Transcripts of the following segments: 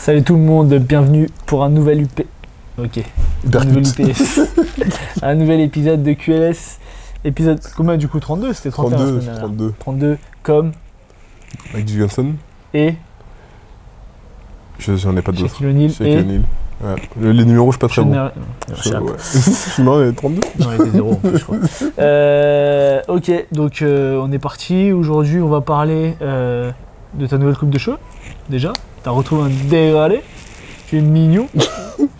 Salut tout le monde, bienvenue pour un nouvel UP. Ok. Un nouvel UPS. Un nouvel épisode de QLS. Épisode combien du coup 32? C'était 31 la semaine dernière. 32 comme avec Johnson. Et j'en ai pas d'autres. Shaquille O'Neal et O'Neal. Ouais. Les numéros, je suis pas très bon. Non, il est 32. Non, il était 0 en plus, je crois. Ok, donc on est parti. Aujourd'hui, on va parler de ta nouvelle coupe de cheveux. Déjà, t'as retrouvé un dégradé. Tu es mignon.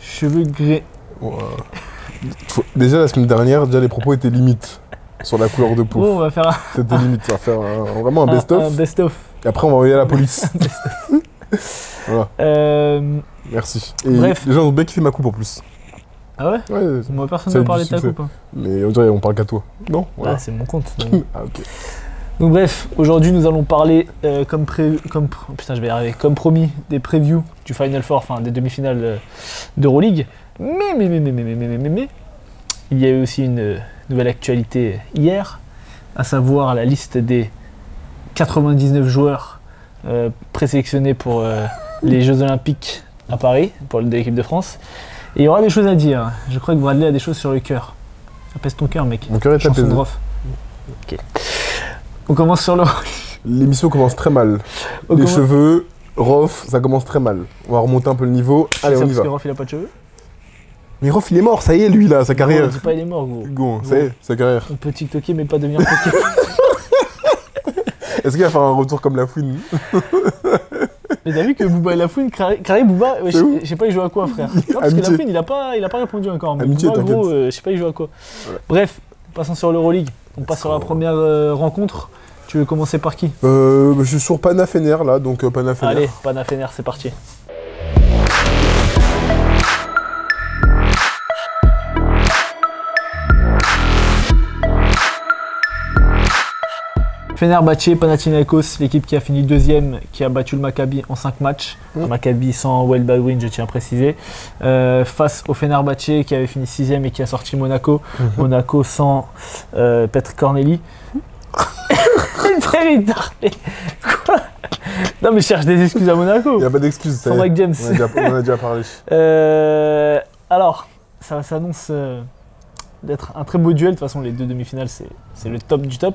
Cheveux gris. Wow. Déjà, la semaine dernière, les propos étaient limites sur la couleur de peau. Bon, on va faire C'était limite. On va faire vraiment un best-of. Un best-of. Et après, on va envoyer à la police. Voilà. Merci. Et bref. Les gens ont bien kiffé ma coupe en plus. Ah ouais? Ouais. Moi, personne n'a parlé de ta coupe. Hein. Mais on dirait on parle qu'à toi. Non voilà. Ah, c'est mon compte. Ah, ok. Donc bref, aujourd'hui nous allons parler comme promis des previews du Final Four, enfin des demi-finales d'Euroleague. Mais il y a eu aussi une nouvelle actualité hier, à savoir la liste des 99 joueurs présélectionnés pour les Jeux Olympiques à Paris, pour l'équipe de France. Et il y aura des choses à dire. Je crois que Bradley a des choses sur le cœur. Apaise ton cœur, mec. Mon cœur est apaisé. Ok. On commence sur le... L'émission commence très mal. Les cheveux, Rof, ça commence très mal. On va remonter un peu le niveau. Allez, on y va. Parce que Rof, il a pas de cheveux? Mais Rof, il est mort, ça y est, lui, là, sa carrière. Non, dis pas il est mort, gros. Ça y est, sa carrière. On peut TikToker, mais pas devenir poké. Est-ce qu'il va faire un retour comme Lafouine? Mais t'as vu que Booba et Lafouine, Carré Booba, je sais pas il joue à quoi, frère. Non, parce que Lafouine il a pas répondu encore. Mais Amitié, Booba, gros, je sais pas il joue à quoi. Voilà. Bref, passons sur l'Euroleague. On passe sur la première rencontre. Tu veux commencer par qui? Je suis sur Pana Fener là, donc Pana Fener. Allez, Pana Fener, c'est parti. Fenerbahçe, Panathinaikos, l'équipe qui a fini deuxième, qui a battu le Maccabi en 5 matchs. Maccabi sans Wael Baldwin, je tiens à préciser. Face au Fenerbahçe qui avait fini 6ème et qui a sorti Monaco. Monaco sans Petr Corneli. Très retardé. Quoi? Non mais je cherche des excuses à Monaco. Il n'y a pas d'excuses. Sans Mike James. On en a déjà parlé. Alors, ça s'annonce d'être un très beau duel. De toute façon, les deux demi-finales, c'est le top du top.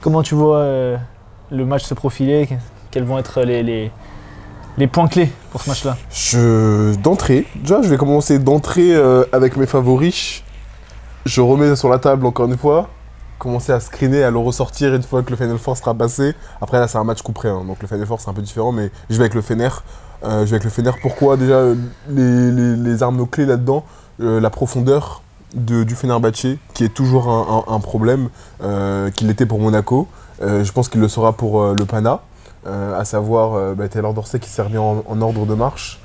Comment tu vois le match se profiler? Quels vont être les points clés pour ce match-là? D'entrée, déjà je vais commencer d'entrée avec mes favoris. Je remets sur la table encore une fois. Commencer à screener, à le ressortir une fois que le Final Four sera passé. Après là c'est un match coup près, hein, donc le Final Four c'est un peu différent, mais je vais avec le Fener. Pourquoi? Déjà les armes clés là-dedans, la profondeur du Fenerbahçe, qui est toujours un problème, qu'il était pour Monaco. Je pense qu'il le sera pour le Pana, à savoir Taylor Dorsey qui s'est remis en ordre de marche,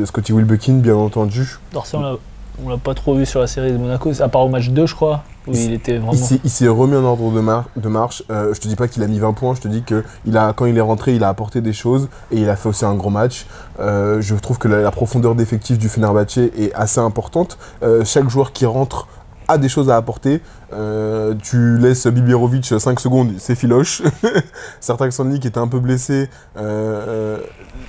Scottie Wilbekin bien entendu. Dorsey on l'a pas trop vu sur la série de Monaco, à part au match 2 je crois, où il était vraiment... Il s'est remis en ordre de marche. Je te dis pas qu'il a mis 20 points, je te dis que quand il est rentré, il a apporté des choses et il a fait aussi un gros match. Je trouve que la profondeur d'effectif du Fenerbahçe est assez importante. Chaque joueur qui rentre a des choses à apporter. Tu laisses Biberovic 5 secondes, c'est filoche. Certains Sandy qui était un peu blessé,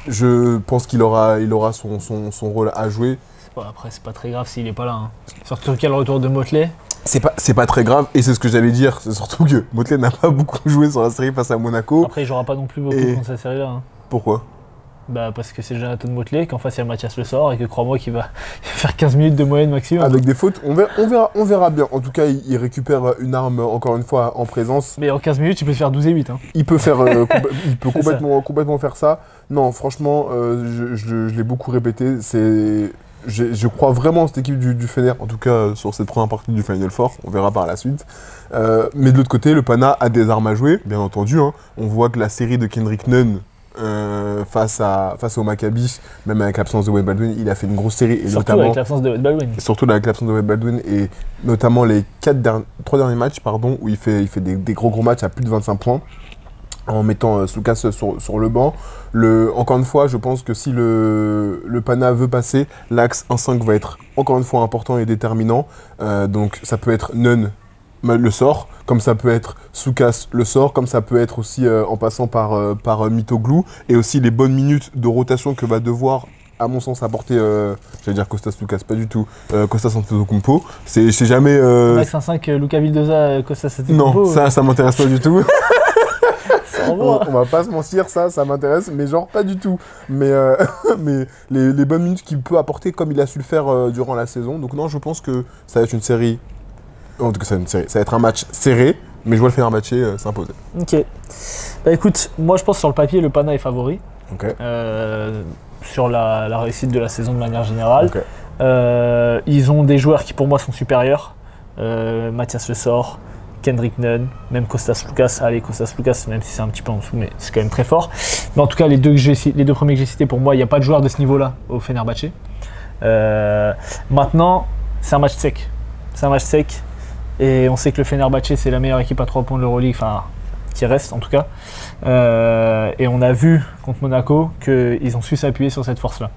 je pense qu'il aura son rôle à jouer. Après, c'est pas très grave s'il est pas là. Hein. Surtout qu'il y a le retour de Motley. C'est pas très grave, et c'est ce que j'allais dire. C'est surtout que Motley n'a pas beaucoup joué sur la série face à Monaco. Après, il jouera pas non plus beaucoup contre cette série-là. Hein. Pourquoi? Parce que c'est Jonathan Motley, qu'en face il y a Mathias Le Sort, et que crois-moi qu'il va faire 15 minutes de moyenne maximum. Avec des fautes, on verra bien. En tout cas, il récupère une arme, encore une fois, en présence. Mais en 15 minutes, il peut faire 12 et 8. Hein. Il peut complètement faire ça. Non, franchement, je l'ai beaucoup répété. Je crois vraiment en cette équipe du Fener, en tout cas sur cette première partie du Final Four, on verra par la suite. Mais de l'autre côté, le Pana a des armes à jouer, bien entendu. Hein. On voit que la série de Kendrick Nunn face au Maccabi, même avec l'absence de Wade Baldwin, il a fait une grosse série. Et surtout avec l'absence de Wade Baldwin. Surtout avec l'absence de Wade Baldwin, et notamment les 3 derniers matchs, où il fait des gros matchs à plus de 25 points. En mettant Slukas sur le banc. Encore une fois, je pense que si le Pana veut passer, l'axe 1-5 va être encore une fois important et déterminant. Donc ça peut être Nunn le sort, comme ça peut être Soukas le sort, comme ça peut être aussi en passant par Mitoglou, et aussi les bonnes minutes de rotation que va devoir, à mon sens, apporter, j'allais dire Kostas Soukas, pas du tout, Kostas Antetokounmpo. C'est jamais... Max 1-5, Luka Vildoza, Kostas Antetokounmpo. Non, ça m'intéresse pas du tout. On va pas se mentir, ça m'intéresse, mais genre pas du tout. Mais, mais les bonnes minutes qu'il peut apporter comme il a su le faire durant la saison. Donc non, je pense que ça va être une série. En tout cas, ça va être un match serré, mais je vois le Fenerbahçe s'imposer. Ok. Bah écoute, moi je pense sur le papier, le Pana est favori. Ok. Sur la réussite de la saison de manière générale. Ok. Ils ont des joueurs qui pour moi sont supérieurs. Mathias Le Sort, Kendrick Nunn, même Kostas Loukas. Allez, Kostas Loukas, même si c'est un petit peu en dessous, mais c'est quand même très fort. Mais en tout cas, les deux premiers que j'ai cités, pour moi, il n'y a pas de joueur de ce niveau-là au Fenerbahçe. Maintenant, c'est un match sec. C'est un match sec. Et on sait que le Fenerbahçe, c'est la meilleure équipe à 3 points de l'Euroleague, enfin, qui reste en tout cas. Et on a vu contre Monaco qu'ils ont su s'appuyer sur cette force-là.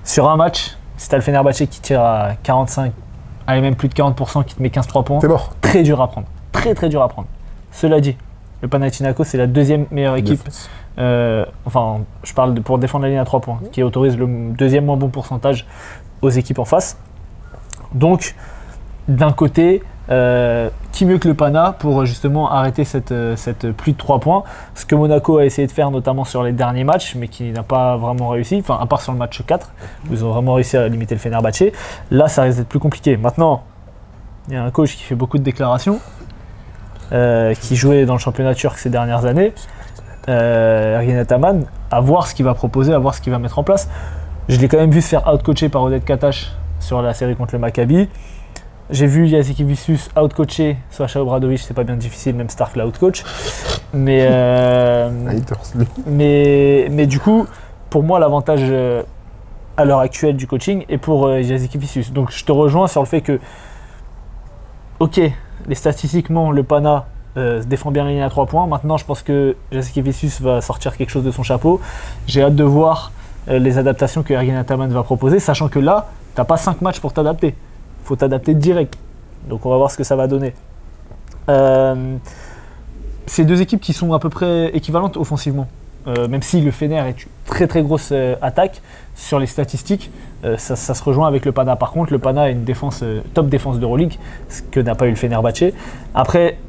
Sur un match, si tu as le Fenerbahçe qui tire à 45, allez, même plus de 40%, qui te met 15-3 points, c'est mort. Très dur à prendre. Très dur à prendre. Cela dit, le Panathinaikos, c'est la deuxième meilleure équipe. Enfin, je parle pour défendre la ligne à 3 points, qui autorise le deuxième moins bon pourcentage aux équipes en face. Donc, d'un côté, qui mieux que le Pana pour justement arrêter cette pluie de 3 points. Ce que Monaco a essayé de faire notamment sur les derniers matchs, mais qui n'a pas vraiment réussi, enfin à part sur le match 4, où ils ont vraiment réussi à limiter le Fenerbahçe. Là, ça risque d'être plus compliqué. Maintenant, il y a un coach qui fait beaucoup de déclarations, qui jouait dans le championnat turc ces dernières années, Ergin Ataman, à voir ce qu'il va proposer, à voir ce qu'il va mettre en place. Je l'ai quand même vu se faire out-coacher par Oded Katash sur la série contre le Maccabi. J'ai vu Jasikevicius out-coaché Sasha Obradovic, c'est pas bien difficile, même Stark l'a out-coach. Mais du coup, pour moi, l'avantage à l'heure actuelle du coaching est pour Jasikevicius. Donc je te rejoins sur le fait que, ok, statistiquement, le Pana défend bien la ligne à 3 points. Maintenant, je pense que Jasikevicius va sortir quelque chose de son chapeau. J'ai hâte de voir les adaptations que Ergin Ataman va proposer, sachant que là, t'as pas 5 matchs pour t'adapter. Il faut t'adapter direct. Donc on va voir ce que ça va donner. C'est deux équipes qui sont à peu près équivalentes offensivement. Même si le Fener est une très grosse attaque, sur les statistiques, ça se rejoint avec le Pana. Par contre, le Pana a une défense, top défense d'Euroleague, ce que n'a pas eu le Fenerbahçe. Après,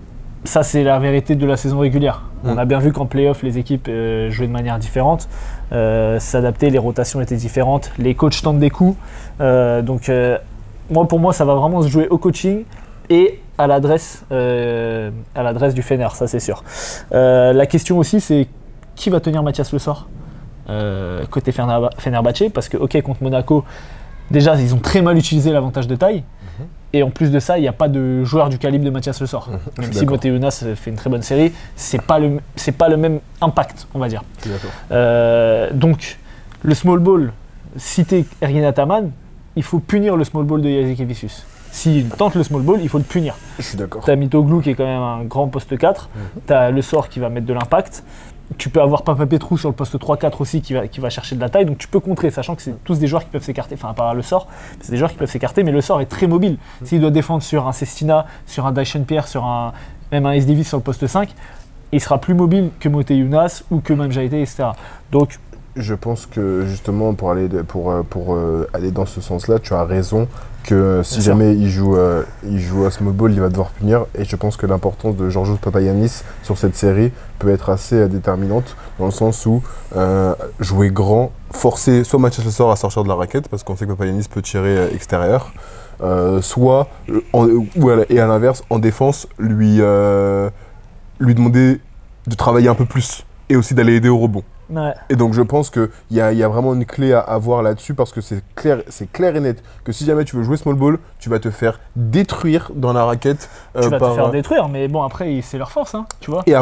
ça c'est la vérité de la saison régulière. On a bien vu qu'en play-off, les équipes jouaient de manière différente, s'adaptaient, les rotations étaient différentes, les coachs tentent des coups. Pour moi, ça va vraiment se jouer au coaching et à l'adresse du Fener, ça c'est sûr. La question aussi, c'est qui va tenir Mathias Le Sort côté Fenerbahçe, parce que ok, contre Monaco, déjà ils ont très mal utilisé l'avantage de taille. Et en plus de ça, il n'y a pas de joueur du calibre de Mathias Le Sort. Même si Motiejunas fait une très bonne série, c'est pas le même impact, on va dire. Donc, le small ball, cité Ergin Ataman, il faut punir le small ball de Jasikevicius. S'il tente le small ball, il faut le punir. Je suis d'accord. T'as Mitoglou qui est quand même un grand poste 4, t'as Le Sort qui va mettre de l'impact. Tu peux avoir Papa Petrou sur le poste 3-4 aussi qui va chercher de la taille, donc tu peux contrer, sachant que c'est tous des joueurs qui peuvent s'écarter, enfin à part Le Sort, c'est des joueurs qui peuvent s'écarter, mais Le Sort est très mobile. S'il doit défendre sur un Cestina, sur un Dyson Pierre, même un S. Davis sur le poste 5, il sera plus mobile que Motiejunas ou que même Jaité, etc. Donc, je pense que justement pour aller dans ce sens-là, tu as raison que si jamais il joue à small ball, il va devoir punir. Et je pense que l'importance de Georgios Papagiannis sur cette série peut être assez déterminante, dans le sens où jouer grand, forcer soit Mathias Le Sort à sortir de la raquette, parce qu'on sait que Papagiannis peut tirer extérieur, et à l'inverse, en défense, lui demander de travailler un peu plus et aussi d'aller aider au rebond. ouais. Et donc je pense qu'il y a vraiment une clé à avoir là-dessus, parce que c'est clair et net que si jamais tu veux jouer small ball, tu vas te faire détruire dans la raquette. Tu vas te faire détruire, mais bon, après c'est leur force, hein, tu vois. Et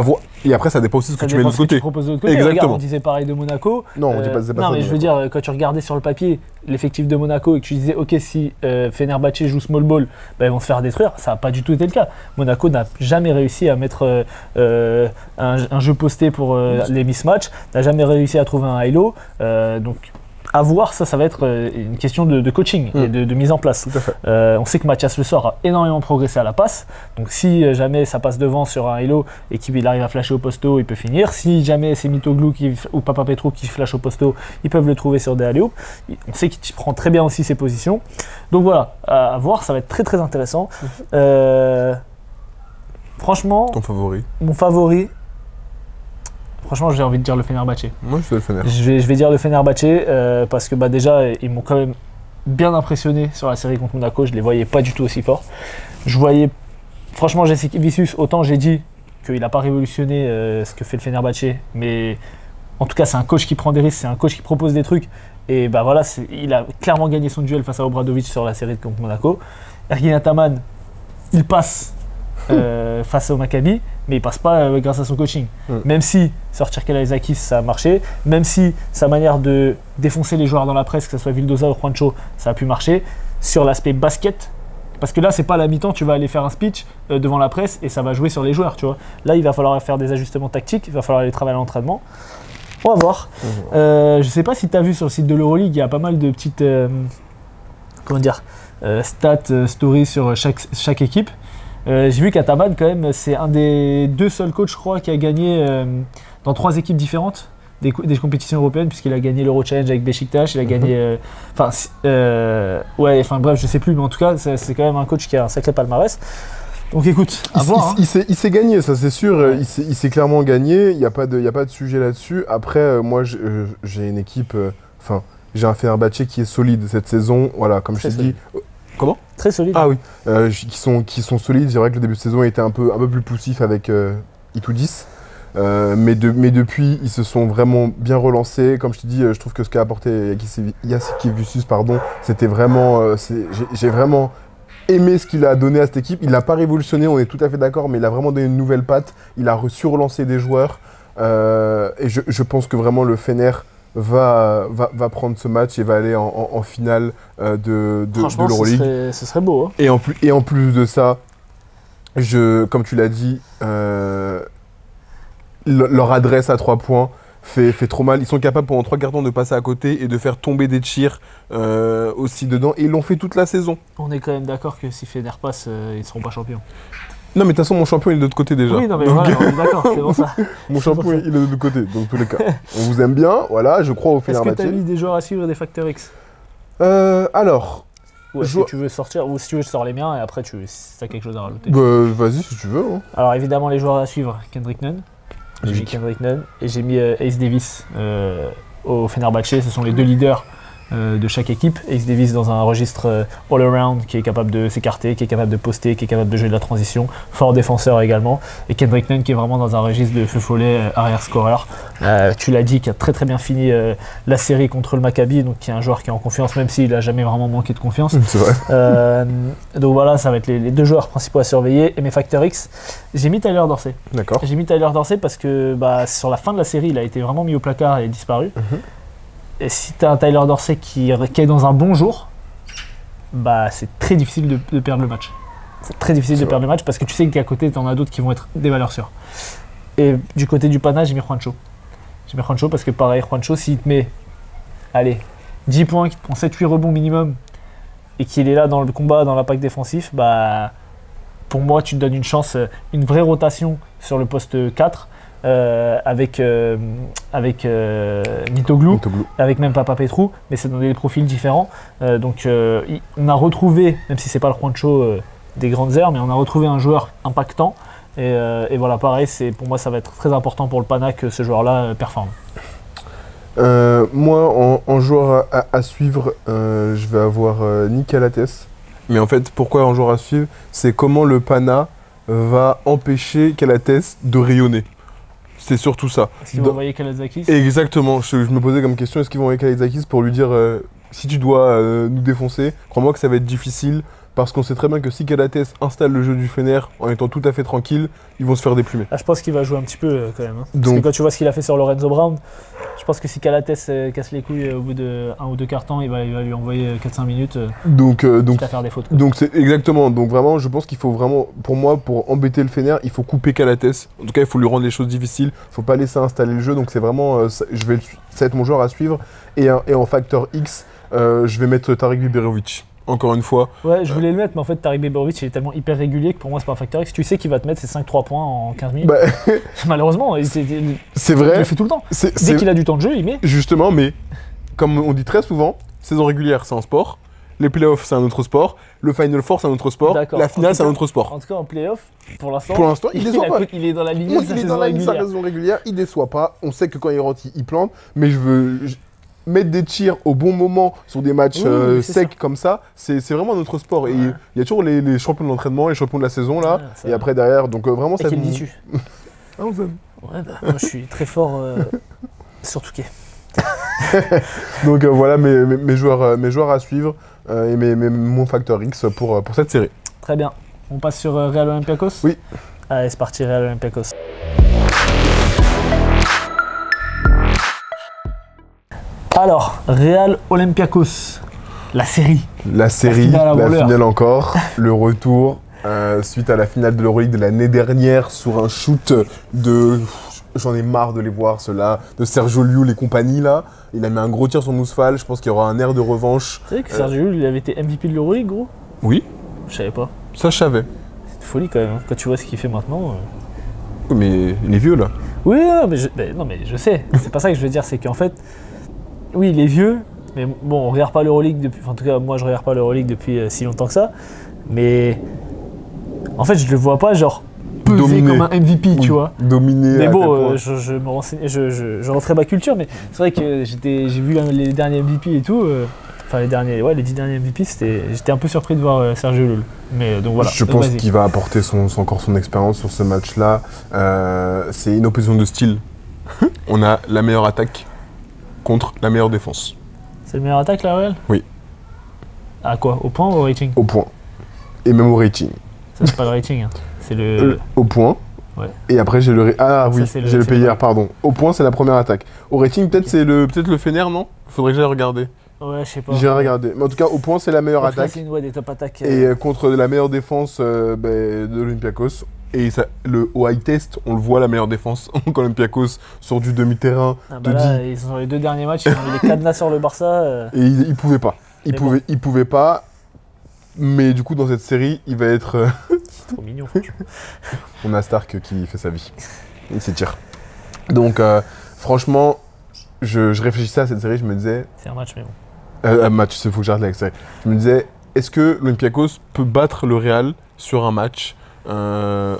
après ça dépend aussi de ce que tu mets de l'autre côté. Tu proposes de l'autre côté. Exactement. Regarde, on disait pareil de Monaco. Non, on dit pas, c'est pas non, ça. mais je veux dire, quand tu regardais sur le papier l'effectif de Monaco et que tu disais, ok, si Fenerbahçe joue small ball, ils vont se faire détruire, ça n'a pas du tout été le cas. Monaco n'a jamais réussi à mettre un jeu posté pour les mismatchs, n'a jamais réussi à trouver un high-low. Donc à voir, ça va être une question de coaching et de mise en place. Tout à fait. On sait que Mathias Le Sort a énormément progressé à la passe. Donc si jamais ça passe devant sur un hello et qu'il arrive à flasher au posto, il peut finir. Si jamais c'est Mitoglou ou Papa Petro qui flash au posto, ils peuvent le trouver sur des alley-oops. On sait qu'il prend très bien aussi ses positions. Donc voilà, à voir, ça va être très très intéressant. Franchement, Ton favori? mon favori, franchement j'ai envie de dire le Fenerbahçe. Moi, je vais le Fener. Je vais dire le Fenerbahçe parce que déjà ils m'ont quand même bien impressionné sur la série contre Monaco. Je les voyais pas du tout aussi forts. Je voyais franchement Jasikevičius, autant j'ai dit qu'il n'a pas révolutionné ce que fait le Fenerbahçe, mais en tout cas c'est un coach qui prend des risques, c'est un coach qui propose des trucs et bah voilà, il a clairement gagné son duel face à Obradovic sur la série contre Monaco. Ergin Ataman, il passe face au Maccabi, mais il passe pas grâce à son coaching. Même si sortir Kalaitzakis ça a marché, même si sa manière de défoncer les joueurs dans la presse, que ce soit Vildoza ou Juancho, ça a pu marcher. Sur l'aspect basket, parce que là c'est pas à la mi-temps, tu vas aller faire un speech devant la presse et ça va jouer sur les joueurs, tu vois. Là il va falloir faire des ajustements tactiques, il va falloir aller travailler à l'entraînement. On va voir. Je sais pas si tu as vu sur le site de l'Euroleague, il y a pas mal de petites stats, stories sur chaque équipe. J'ai vu qu'Ataman, quand même, c'est un des 2 seuls coachs, je crois, qui a gagné dans 3 équipes différentes des compétitions européennes, puisqu'il a gagné l'Euro Challenge avec Beşiktaş, il a gagné. Bref, je sais plus, mais en tout cas, c'est quand même un coach qui a un sacré palmarès. Donc écoute, à voir. Il s'est gagné, ça c'est sûr. Ouais. Il s'est clairement gagné. Il n'y a pas de sujet là-dessus. Après, moi, j'ai une équipe. J'ai un Fenerbahçe qui est solide cette saison. Voilà, comme je t'ai dit. Comment ? Très solide. Ah oui, qui sont solides. C'est vrai que le début de saison était un peu plus poussif avec Itoudis. Mais depuis, ils se sont vraiment bien relancés. Comme je te dis, je trouve que ce qu'a apporté Jasikevičius, c'était vraiment. J'ai vraiment aimé ce qu'il a donné à cette équipe. Il l'a pas révolutionné, on est tout à fait d'accord, mais il a vraiment donné une nouvelle patte. Il a su relancer des joueurs. Et je pense que vraiment le Fener va prendre ce match et va aller en finale de l'Euroleague. Ce serait beau. Hein. Et en plus de ça, comme tu l'as dit, leur adresse à 3 points fait trop mal. Ils sont capables pendant 3 quarts d'heure de passer à côté et de faire tomber des tirs aussi dedans. Et ils l'ont fait toute la saison. On est quand même d'accord que si Fener passe, ils ne seront pas champions. Non, mais de toute façon, mon champion, il est de l'autre côté déjà. Oui, non, mais voilà, on est d'accord, c'est bon ça. Mon champion, il est de l'autre côté, dans tous les cas. On vous aime bien, voilà, je crois au Fenerbahçe. Est-ce que tu as mis des joueurs à suivre et des facteurs X ? Alors. Ou est-ce que tu veux sortir, ou si tu veux, je sors les miens et après, si tu as quelque chose à rajouter. Vas-y, si tu veux. Hein. Alors, évidemment, les joueurs à suivre, Kendrick Nunn. J'ai mis Kendrick Nunn et j'ai mis Ace Davis au Fenerbahçe. Ce sont les 2 leaders de chaque équipe. Ace Davis dans un registre all-around qui est capable de s'écarter, qui est capable de poster, qui est capable de jouer de la transition, fort défenseur également. Et Kendrick Nunn qui est vraiment dans un registre de feu follet arrière-scoreur. Tu l'as dit, qui a très très bien fini la série contre le Maccabi, donc qui est un joueur qui est en confiance, même s'il n'a jamais vraiment manqué de confiance. C'est vrai. Donc voilà, ça va être les 2 joueurs principaux à surveiller. Et mes facteurs X, j'ai mis Tyler Dorsey. D'accord. J'ai mis Tyler Dorsey parce que sur la fin de la série, il a été vraiment mis au placard et disparu. Et si tu as un Tyler Dorsey qui est dans un bon jour, c'est très difficile de perdre le match. C'est très difficile de perdre le match parce que tu sais qu'à côté, tu en as d'autres qui vont être des valeurs sûres. Et du côté du Pana, j'ai mis Juancho. J'ai mis Juancho parce que pareil, Juancho, s'il te met 10 points, qu'il te prend 7-8 rebonds minimum et qu'il est là dans le combat, dans l'impact défensif, pour moi, tu te donnes une chance, une vraie rotation sur le poste 4. Avec Mitoglou, avec même Papa Petru, mais c'est dans des profils différents. On a retrouvé, même si c'est pas le Juancho des grandes aires, mais on a retrouvé un joueur impactant. Et voilà, pareil, pour moi, ça va être très important pour le Pana que ce joueur-là performe. Moi, en joueur à suivre, je vais avoir Nick Calates. Mais en fait, pourquoi en joueur à suivre ? C'est comment le Pana va empêcher Calates de rayonner. C'est surtout ça. Est-ce qu'ils vont envoyer Kalaitzakis ? Exactement. Je me posais comme question, est-ce qu'ils vont envoyer Kalaitzakis pour lui dire si tu dois nous défoncer, crois-moi que ça va être difficile parce qu'on sait très bien que si Calates installe le jeu du Fener en étant tout à fait tranquille, ils vont se faire déplumer. Ah, je pense qu'il va jouer un petit peu quand même. Hein. Parce Donc- que quand tu vois ce qu'il a fait sur Lorenzo Brown, je pense que si Calates casse les couilles au bout de 1 ou 2 quarts-temps, il va lui envoyer 4-5 minutes Donc, quitte à faire des fautes. Quoi. donc c'est exactement. Donc vraiment, je pense qu'il faut vraiment, pour moi, pour embêter le Fener, il faut couper Calates. En tout cas, il faut lui rendre les choses difficiles. Il faut pas laisser installer le jeu. Donc c'est vraiment, ça va être mon joueur à suivre. Et en facteur X, je vais mettre Tarik Biberovic. Encore une fois. Ouais, je voulais le mettre, mais en fait, Tarik Biberovic il est tellement hyper régulier que pour moi, c'est pas un facteur X. Tu sais qu'il va te mettre ses 5-3 points en 15 minutes. Bah, Malheureusement, c'est il vrai. le fait tout le temps. C'est- Dès c'est- qu'il a du temps de jeu, il met. Justement, mais comme on dit très souvent, saison régulière, c'est un sport. Les playoffs, c'est un autre sport. Le Final Four, c'est un autre sport. D'accord. La En finale, tout c'est un cas- autre sport. En tout cas, en playoff, pour l'instant, Pour l'instant, il déçoit pas. il est dans la ligne Moi, de sa il est saison dans la ligne de sa régulière. saison régulière, il déçoit pas. On sait que quand il rentre, il plante. Mais je veux mettre des tirs au bon moment sur des matchs Oui, c'est secs comme ça. C'est vraiment notre sport. Et il y a toujours les champions de l'entraînement, les champions de la saison là. Ouais, ça et va. après derrière, donc vraiment Et ça. qu'il dit tu. Ah, on s'aime. Ouais, bah, moi, je suis très fort sur Touquet. Donc voilà mes joueurs à suivre et mon facteur X pour cette série. Très bien. On passe sur Real Olympiakos. Oui. Allez, c'est parti, Real Olympiakos. Alors, Real Olympiakos, la série. La série, finale avant la l'heure. finale encore, le retour suite à la finale de l'Euroleague de l'année dernière sur un shoot de... J'en ai marre de les voir, ceux-là, de Sergio Llull et compagnie, là. Il a mis un gros tir sur Mousfal, je pense qu'il y aura un air de revanche. Tu sais que Sergio Llull, il avait été MVP de l'Euroleague, gros? Oui, Je savais pas. ça je savais. C'est une folie quand même, hein. Quand tu vois ce qu'il fait maintenant. Oui, mais il est vieux, là. Oui, non, mais je sais. C'est pas ça que je veux dire, c'est qu'en fait, oui, il est vieux, mais bon, on regarde pas l'Euroleague depuis. Enfin, en tout cas, moi, je regarde pas l'Euroleague depuis si longtemps que ça. Mais en fait, je le vois pas, genre, peser Dominé. comme un MVP, tu vois. Dominé. Mais à bon, tel point. je me renseigne, je referai ma culture, mais c'est vrai que j'ai vu les derniers MVP et tout. Enfin, les 10 derniers MVP, j'étais un peu surpris de voir Sergio Llull. Mais donc voilà. Je donc, pense vas-y. qu'il va apporter encore son expérience sur ce match-là. C'est une opposition de style. On a la meilleure attaque contre la meilleure défense. C'est le meilleur attaque, la Real? Oui. À quoi? Au point ou au rating? Au point. Et même au rating. Ça, c'est pas le rating, hein. C'est le. Au point. Ouais. Et après, j'ai le... Ah oui, c'est j'ai le c'est le- PIR, pardon. Au point, c'est la première attaque. Au rating, peut-être c'est peut-être le Fener, non? Faudrait que j'aille regarder. Ouais, je sais pas. J'irai regarder. Mais en tout cas, au point, c'est la meilleure Parce que là, attaque. c'est une des top attaques. Et contre la meilleure défense de l'Olympiakos. Et au high test, on le voit, la meilleure défense. Donc Olympiakos sort du demi-terrain. Ah te bah là, dit- ils sont sur les 2 derniers matchs, ils ont mis les cadenas sur le Barça. Et il pouvait pas. Il Mais pouvait pas. Mais du coup, dans cette série, il va être... C'est trop mignon, franchement. On a Stark qui fait sa vie. Il s'étire. Donc, franchement, je réfléchissais à cette série, je me disais... C'est un match, mais bon. Un match, il faut que j'arrête la série. Je me disais, est-ce que l'Olympiakos peut battre le Real sur un match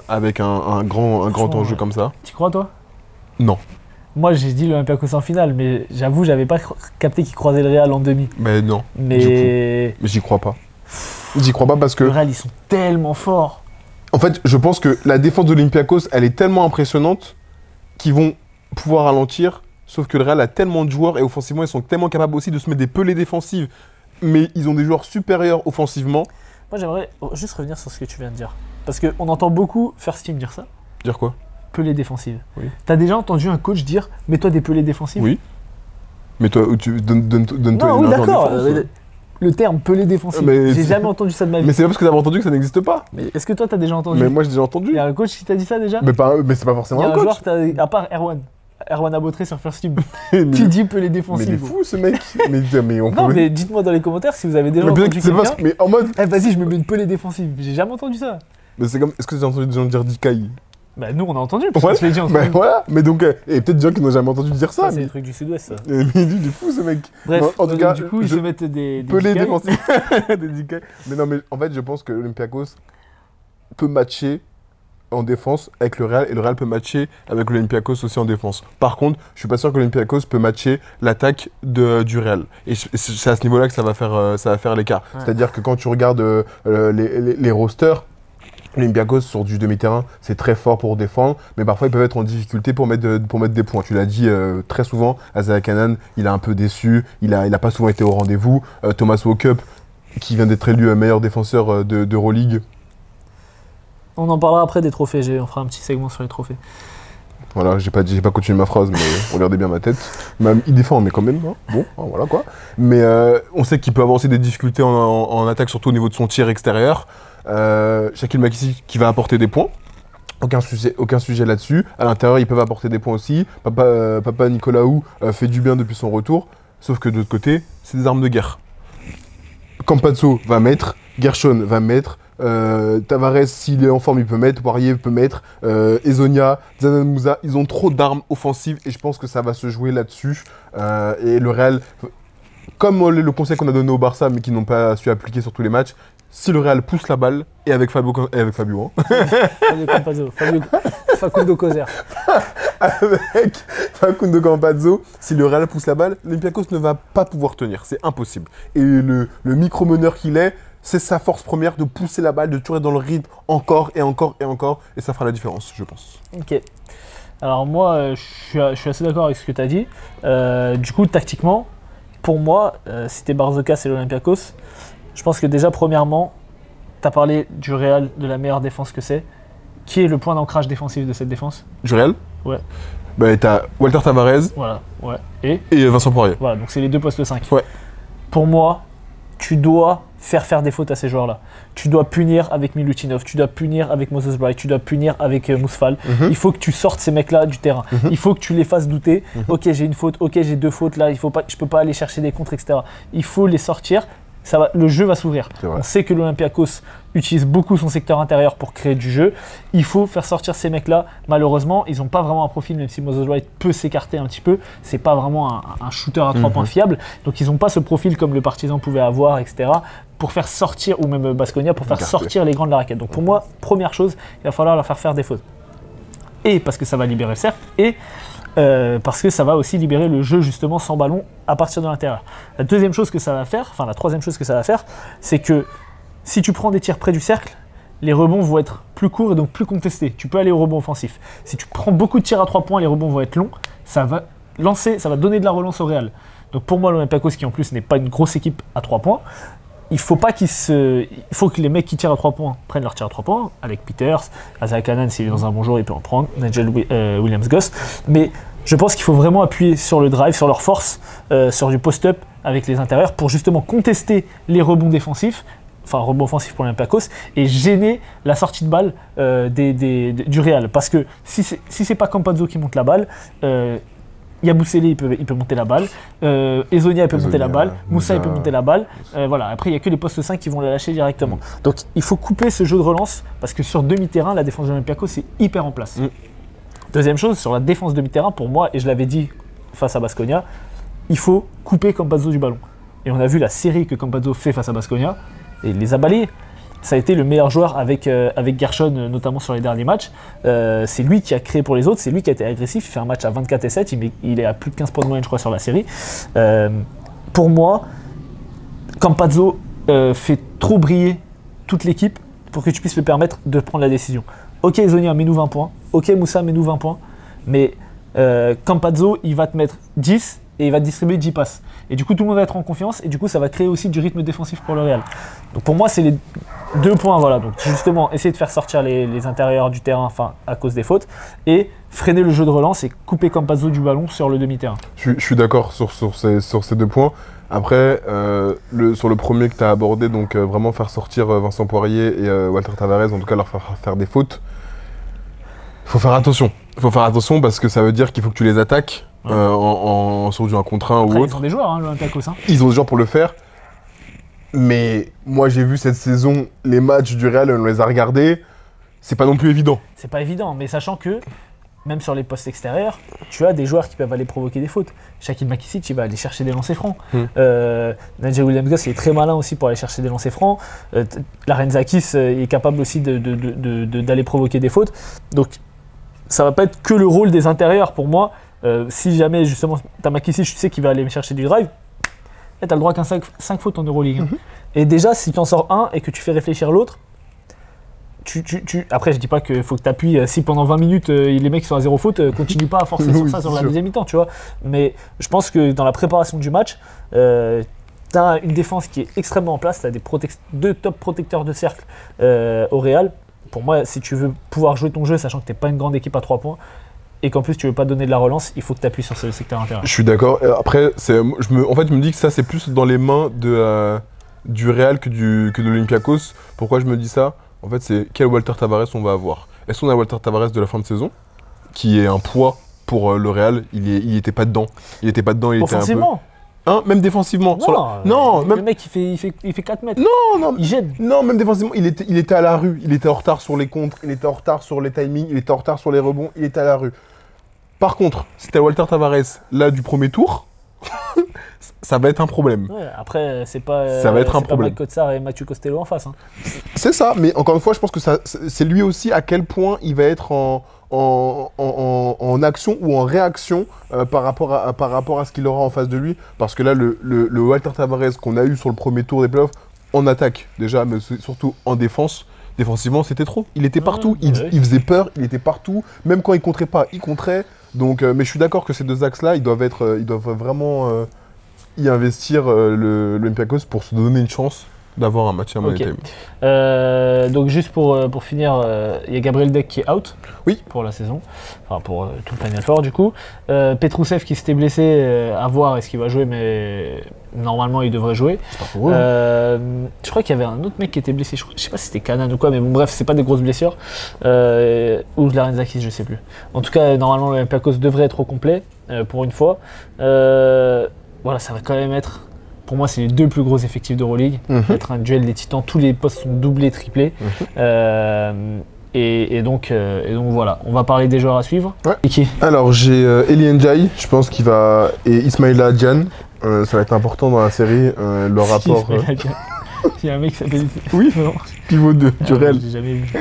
avec un grand Franchement, enjeu ouais. comme ça? Tu crois, toi? Non. Moi, j'ai dit l'Olympiakos en finale, mais j'avoue, j'avais pas capté qu'ils croisaient le Real en demi. Mais non. Mais Mais j'y crois pas. J'y crois pas parce que... le Real, ils sont tellement forts. En fait, je pense que la défense de l'Olympiakos, elle est tellement impressionnante qu'ils vont pouvoir ralentir. Sauf que le Real a tellement de joueurs et offensivement, ils sont tellement capables aussi de se mettre des pelées défensives. Mais ils ont des joueurs supérieurs offensivement. Moi, j'aimerais juste revenir sur ce que tu viens de dire. Parce qu'on entend beaucoup First Team dire ça, Dire quoi? pelées défensives. Oui. T'as déjà entendu un coach dire mets-toi des pelées défensives? Oui. Mais toi, donne-toi Non, oui, une argent d'accord. défense. Le terme pelée défensive, Mais j'ai c'est- jamais entendu ça de ma vie. Mais c'est pas parce que t'as entendu que ça n'existe pas. Mais est-ce que toi, t'as déjà entendu? Mais moi, j'ai déjà entendu. Il y a un coach qui t'a dit ça déjà? Mais c'est pas Il forcément y a un un coach. joueur, à part Erwan Abotré sur First Team, Mais qui dit pelée il est défensive. fou, ce mec. mais on Non, peut... mais dites-moi dans les commentaires si vous avez déjà Mais peut-être entendu que c'est quelqu'un. parce mais en mode... Eh, vas-y, je me mets une pelée défensive. J'ai jamais entendu ça. Mais c'est comme... Est-ce que t'as entendu des gens dire Dikai? Bah, nous, on a entendu, parce Ouais, qu'on se l'est dit entre Bah nous. voilà. Mais donc... Et peut-être des gens qui n'ont jamais entendu dire Ça, ça. c'est Mais des trucs du sud-ouest, ça. mais il est fou, ce mec. Bref, Bon, en tout donc, cas, du coup, ils je- se mettent des Pelé Dikai. défensif. Des Dikai. Mais non, mais en fait, je pense que l'Olympiakos peut matcher en défense avec le Real et le Real peut matcher avec l'Olympiakos aussi en défense. Par contre, je suis pas sûr que l'Olympiakos peut matcher l'attaque du Real. Et c'est à ce niveau-là que ça va faire l'écart. Ouais. C'est-à-dire que quand tu regardes les rosters, l'Olympiakos sur du demi-terrain, c'est très fort pour défendre, mais parfois ils peuvent être en difficulté pour mettre des points. Tu l'as dit très souvent, Azaya Kanan, il a un peu déçu, il a pas souvent été au rendez-vous. Thomas Walkup, qui vient d'être élu meilleur défenseur d'Euroleague. On en parlera après des trophées, on fera un petit segment sur les trophées. Voilà, j'ai pas continué ma phrase, mais regardez bien ma tête. Même, il défend, mais quand même, hein. Bon, voilà quoi. Mais on sait qu'il peut avoir aussi des difficultés en attaque, surtout au niveau de son tir extérieur. Shaquille McKissick qui va apporter des points. Aucun sujet là-dessus. À l'intérieur, ils peuvent apporter des points aussi. Papa Nicolaou fait du bien depuis son retour. Sauf que de l'autre côté, c'est des armes de guerre. Campazzo va mettre, Gershon va mettre, Tavares, s'il est en forme, il peut mettre, Poirier peut mettre, Ezonia, Zanan Moussa, ils ont trop d'armes offensives et je pense que ça va se jouer là-dessus. Et le Real, comme le conseil qu'on a donné au Barça mais qui n'ont pas su appliquer sur tous les matchs, si le Real pousse la balle, et avec Fabio, hein. Fabio Campazzo, Facundo Coser. Avec Facundo Campazzo, si le Real pousse la balle, l'Olympiakos ne va pas pouvoir tenir, c'est impossible. Et le micro-meneur qu'il est, c'est sa force première de pousser la balle, de tuer dans le rythme encore et encore et encore, et ça fera la différence, je pense. Ok. Alors moi, je suis assez d'accord avec ce que tu as dit. Du coup, tactiquement, pour moi, si t'es Barzokas et l'Olympiakos, je pense que déjà, premièrement, tu as parlé du Real, de la meilleure défense que c'est. Qui est le point d'ancrage défensif de cette défense? Du Real? Ouais. Bah, t'as Walter Tavares. Voilà, ouais. Et Vincent Poirier. Voilà, donc c'est les deux postes 5. Ouais. Pour moi, tu dois faire des fautes à ces joueurs-là. Tu dois punir avec Milutinov, tu dois punir avec Moses Bright, tu dois punir avec Mousfal. Il faut que tu sortes ces mecs-là du terrain. Il faut que tu les fasses douter. Ok, j'ai une faute, ok, j'ai 2 fautes là, je peux pas aller chercher des contres, etc. Il faut les sortir. Le jeu va s'ouvrir. On sait que l'Olympiakos utilise beaucoup son secteur intérieur pour créer du jeu. Il faut faire sortir ces mecs-là. Malheureusement, ils n'ont pas vraiment un profil, même si Moses White peut s'écarter un petit peu. C'est pas vraiment un shooter à 3 points fiable. Donc ils n'ont pas ce profil comme le Partizan pouvait avoir, etc. pour faire sortir, ou même Baskonia, pour faire sortir les grands de la raquette. Donc pour moi, première chose, il va falloir leur faire des fautes. Et parce que ça va libérer le cercle, et parce que ça va aussi libérer le jeu justement sans ballon à partir de l'intérieur. La deuxième chose que ça va faire, enfin la troisième chose que ça va faire, c'est que si tu prends des tirs près du cercle, les rebonds vont être plus courts et donc plus contestés. Tu peux aller au rebond offensif. Si tu prends beaucoup de tirs à 3 points, les rebonds vont être longs, ça va donner de la relance au Real. Donc pour moi, l'Olympiakos, qui en plus n'est pas une grosse équipe à 3 points, il faut que les mecs qui tirent à 3 points prennent leur tir à 3 points, avec Peters, Isaac Hanan, s'il est dans un bon jour, il peut en prendre, Nigel Williams-Goss. Mais je pense qu'il faut vraiment appuyer sur le drive, sur leur force, sur du post-up avec les intérieurs pour justement contester les rebonds défensifs, enfin rebond offensif pour l'Olympiakos, et gêner la sortie de balle du Real. Parce que si c'est pas Campazzo qui monte la balle, Yabusele, il peut monter la balle, Ezonia, il peut monter la balle, Moussa, il peut monter la balle. Voilà. Après, il n'y a que les postes 5 qui vont la lâcher directement. Donc, il faut couper ce jeu de relance parce que sur demi-terrain, la défense de l'Olympiakos, c'est hyper en place. Deuxième chose, sur la défense demi-terrain, pour moi, et je l'avais dit face à Baskonia, il faut couper Campazzo du ballon. Et on a vu la série que Campazzo fait face à Baskonia et il les a balayés. Ça a été le meilleur joueur avec Gershon, notamment sur les derniers matchs. C'est lui qui a créé pour les autres, c'est lui qui a été agressif. Il fait un match à 24 et 7, il est à plus de 15 points de moyenne, je crois, sur la série. Pour moi, Campazzo fait trop briller toute l'équipe pour que tu puisses lui permettre de prendre la décision. Ok, Zonia, mets-nous 20 points. Ok, Moussa, mets-nous 20 points. Mais Campazzo, il va te mettre 10 et il va te distribuer 10 passes. Et du coup, tout le monde va être en confiance et du coup, ça va créer aussi du rythme défensif pour le Real. Donc pour moi, c'est les 2 points. Voilà. Donc justement, essayer de faire sortir les intérieurs du terrain, enfin à cause des fautes, et freiner le jeu de relance et couper Campazzo du ballon sur le demi-terrain. Je suis d'accord sur ces 2 points. Après, sur le premier que tu as abordé, donc vraiment faire sortir Vincent Poirier et Walter Tavares, en tout cas leur faire des fautes, il faut faire attention. Il faut faire attention parce que ça veut dire qu'il faut que tu les attaques. Sur du 1 contre 1 ou autre. Ils ont des joueurs, hein, l'Olympiakos. Ils ont des joueurs pour le faire. Mais moi, j'ai vu cette saison, les matchs du Real, on les a regardés. C'est pas non plus évident. C'est pas évident, mais sachant que, même sur les postes extérieurs, tu as des joueurs qui peuvent aller provoquer des fautes. Shaquille McKissick, il va aller chercher des lancers francs. Nigel Williams-Goss, il est très malin aussi pour aller chercher des lancers francs. Larenzakis est capable aussi d'aller provoquer des fautes. Donc, ça va pas être que le rôle des intérieurs pour moi. Si jamais justement t'as McKissick, tu sais qu'il va aller chercher du drive, t'as le droit qu'à 5 fautes en Euroleague. Et déjà, si tu en sors un et que tu fais réfléchir l'autre, après je dis pas qu'il faut que tu appuies, si pendant 20 minutes les mecs sont à 0 faute, continue pas à forcer sur ça sur la deuxième mi-temps, tu vois. Mais je pense que dans la préparation du match, tu as une défense qui est extrêmement en place, tu as deux top protecteurs de cercle au Real. Pour moi, si tu veux pouvoir jouer ton jeu, sachant que tu n'es pas une grande équipe à 3 points, et qu'en plus tu veux pas donner de la relance, il faut que tu appuies sur ce secteur intérieur. Je suis d'accord. Après, en fait, je me dis que ça, c'est plus dans les mains du Real que de l'Olympiakos. Pourquoi je me dis ça? En fait, c'est quel Walter Tavares on va avoir. Est-ce qu'on a Walter Tavares de la fin de saison, qui est un poids pour le Real? Il était pas dedans. Il était pas dedans, il était un peu... Offensivement? Même défensivement. Non, même... le mec il fait 4 mètres. Non, il gêne. Non, même défensivement, il était à la rue. Il était en retard sur les contres, il était en retard sur les timings, il était en retard sur les rebonds, il était à la rue. Par contre, si t'as Walter Tavares là du premier tour, ça va être un problème. Ouais, après, c'est pas, ça va être un problème. Mike Kotsar et Mathieu Costello en face. Hein. C'est ça, mais encore une fois, je pense que c'est lui aussi à quel point il va être en action ou en réaction par rapport à ce qu'il aura en face de lui. Parce que là, le Walter Tavares qu'on a eu sur le premier tour des playoffs, en attaque déjà, mais surtout en défense, défensivement, c'était trop. Il était partout, il faisait peur, il était partout. Même quand il contrait pas, il contrait. Donc, mais je suis d'accord que ces deux axes-là, ils doivent vraiment y investir l'Olympiakos pour se donner une chance d'avoir un match à Money Time. Donc juste pour finir, il y a Gabriel Deck qui est out pour la saison, enfin pour tout le Final Four du coup. Petrousev qui s'était blessé, à voir est-ce qu'il va jouer, mais normalement il devrait jouer. Je crois qu'il y avait un autre mec qui était blessé, je sais pas si c'était Kanan ou quoi, mais bon bref, c'est pas des grosses blessures. Ou Larenzakis, je sais plus. En tout cas, normalement l'Olympiakos devrait être au complet pour une fois. Voilà, ça va quand même être... Pour moi, c'est les deux plus gros effectifs d'Euroleague. Ça va être un duel des titans. Tous les postes sont doublés, triplés. Et donc voilà, on va parler des joueurs à suivre. Ouais. Et qui? Alors, j'ai Eli Ndiaye, je pense qu'il va... Et Ismaïla Adjan. Ça va être important dans la série. Le rapport... Il y a un mec qui s'appelle... Oui, pivot du Real. J'ai jamais vu.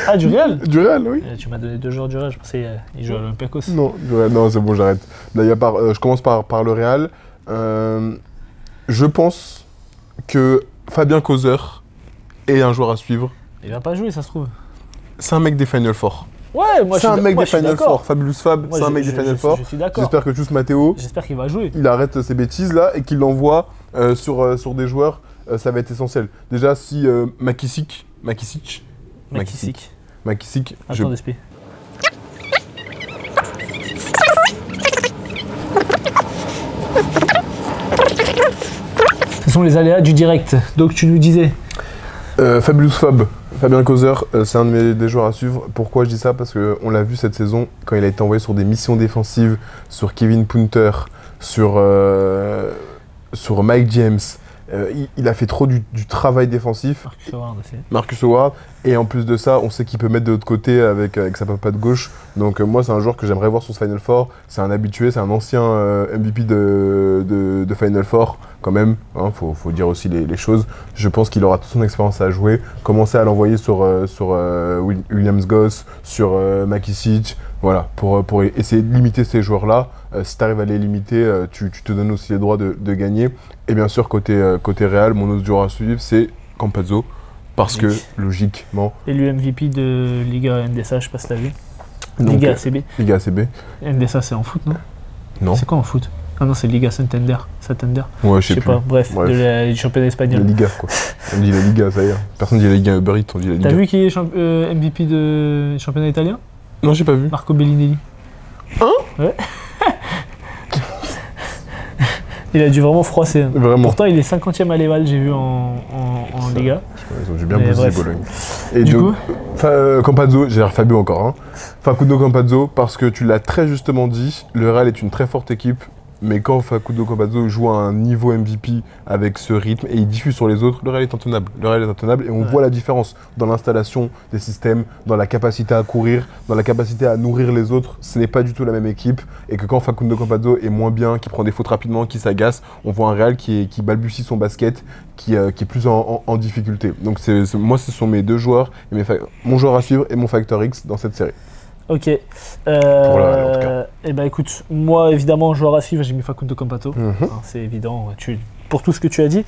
Ah, du Real? Du Real, oui. Tu m'as donné 2 joueurs du Real, je pensais qu'il jouait à l'Olympiakos. Non, du Real, non, c'est bon, j'arrête. Là, je commence par le Real. Je pense que Fabien Causeur est un joueur à suivre. Il va pas jouer, ça se trouve. C'est un mec des Final Four. Ouais, moi c'est un mec des Final Four. Fabulous Fab, c'est un mec des Final Four. Je suis d'accord. J'espère que Tchous Matteo, j'espère qu'il va jouer. Il arrête ses bêtises là et qu'il l'envoie sur des joueurs. Ça va être essentiel. Déjà, si Makisic. Attends, d'esprit. Ce sont les aléas du direct. Donc tu nous disais Fabulous Fab, Fabien Causeur, c'est un des joueurs à suivre. Pourquoi je dis ça? Parce qu'on l'a vu cette saison, quand il a été envoyé sur des missions défensives, sur Kevin Punter, sur Mike James. Il a fait trop du travail défensif. Marcus Howard. Et en plus de ça, on sait qu'il peut mettre de l'autre côté avec sa papatte gauche. Donc moi, c'est un joueur que j'aimerais voir sur ce Final Four. C'est un habitué, c'est un ancien MVP de Final Four quand même. Hein, faut dire aussi les choses. Je pense qu'il aura toute son expérience à jouer. Commencer à l'envoyer sur Williams Goss, sur Makisic. Voilà, pour essayer de limiter ces joueurs-là. Si tu arrives à les limiter, tu te donnes aussi les droits de gagner. Et bien sûr, côté Real, mon autre joueur à suivre, c'est Campazzo. Parce que, logiquement... Élu MVP de Liga NDSA, je sais pas si t'as vu. Donc, Liga ACB. Liga ACB. NDSA, c'est en foot, non? Non. C'est quoi en foot? Ah non, c'est Liga Santander. Ouais, je sais pas. Bref, du championnat espagnol. La Liga, quoi. On dit la Liga, ça y est. Personne dit la Liga Uber Eats, on dit la Liga. T'as vu qui est MVP de championnat italien? Non, j'ai pas vu. Marco Bellinelli. Hein? Ouais. Il a dû vraiment froisser. Vraiment. Pourtant, il est 50e à l'Eval, j'ai vu en Liga. Ils ont dû bien bosser, Bologne. Et du coup Campazzo, j'ai l'air Fabio encore. Hein. Facundo Campazzo, parce que tu l'as très justement dit, le Real est une très forte équipe. Mais quand Facundo Campazzo joue à un niveau MVP avec ce rythme et il diffuse sur les autres, le Real est intenable. Le Real est intenable et on voit la différence dans l'installation des systèmes, dans la capacité à courir, dans la capacité à nourrir les autres. Ce n'est pas du tout la même équipe et que quand Facundo Campazzo est moins bien, qui prend des fautes rapidement, qui s'agace, on voit un Real qui balbutie son basket, qui est plus en difficulté. Donc moi, ce sont mes deux joueurs, et mon joueur à suivre et mon Factor X dans cette série. Ok. Pour la en tout cas. Et ben écoute, moi évidemment, joueur à suivre, j'ai mis Facundo Campazzo. C'est évident, pour tout ce que tu as dit.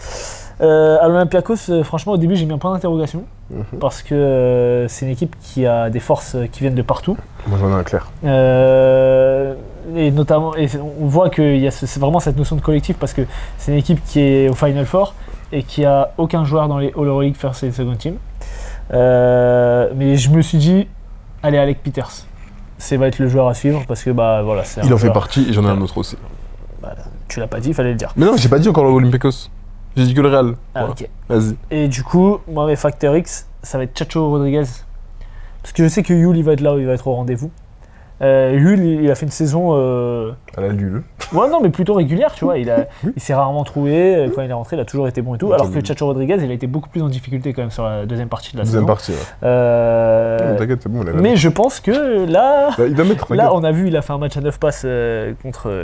À l'Olympiakos, franchement, au début, j'ai mis un point d'interrogation. Parce que c'est une équipe qui a des forces qui viennent de partout. Moi, j'en ai un clair. et notamment, on voit qu'il y a c'est vraiment cette notion de collectif parce que c'est une équipe qui est au Final Four et qui a aucun joueur dans les All-Euroleague First et Second Team. Mais je me suis dit, allez, Alec Peters, ça va être le joueur à suivre parce que bah voilà, c'est Il en fait joueur, partie et j'en ai un autre aussi. bah, tu l'as pas dit, il fallait le dire. Mais non, j'ai pas dit encore l'Olympiakos. J'ai dit que le Real. Ah, Voilà. ok. Vas-y. Et du coup, moi mes facteurs X, ça va être Chacho Rodriguez. Parce que je sais que Yul, il va être là, il va être au rendez-vous. Yul, il a fait une saison. À la Lule. Ouais, non, mais plutôt régulière, tu vois. Il s'est rarement trouvé. Quand il est rentré, il a toujours été bon et tout. Alors que Chacho Rodriguez, il a été beaucoup plus en difficulté quand même sur la deuxième partie de la Deuxième saison. partie, ouais. Non, t'inquiète, c'est bon. Mais je pense que là. Bah, il va mettre. Là, on a vu, il a fait un match à 9 passes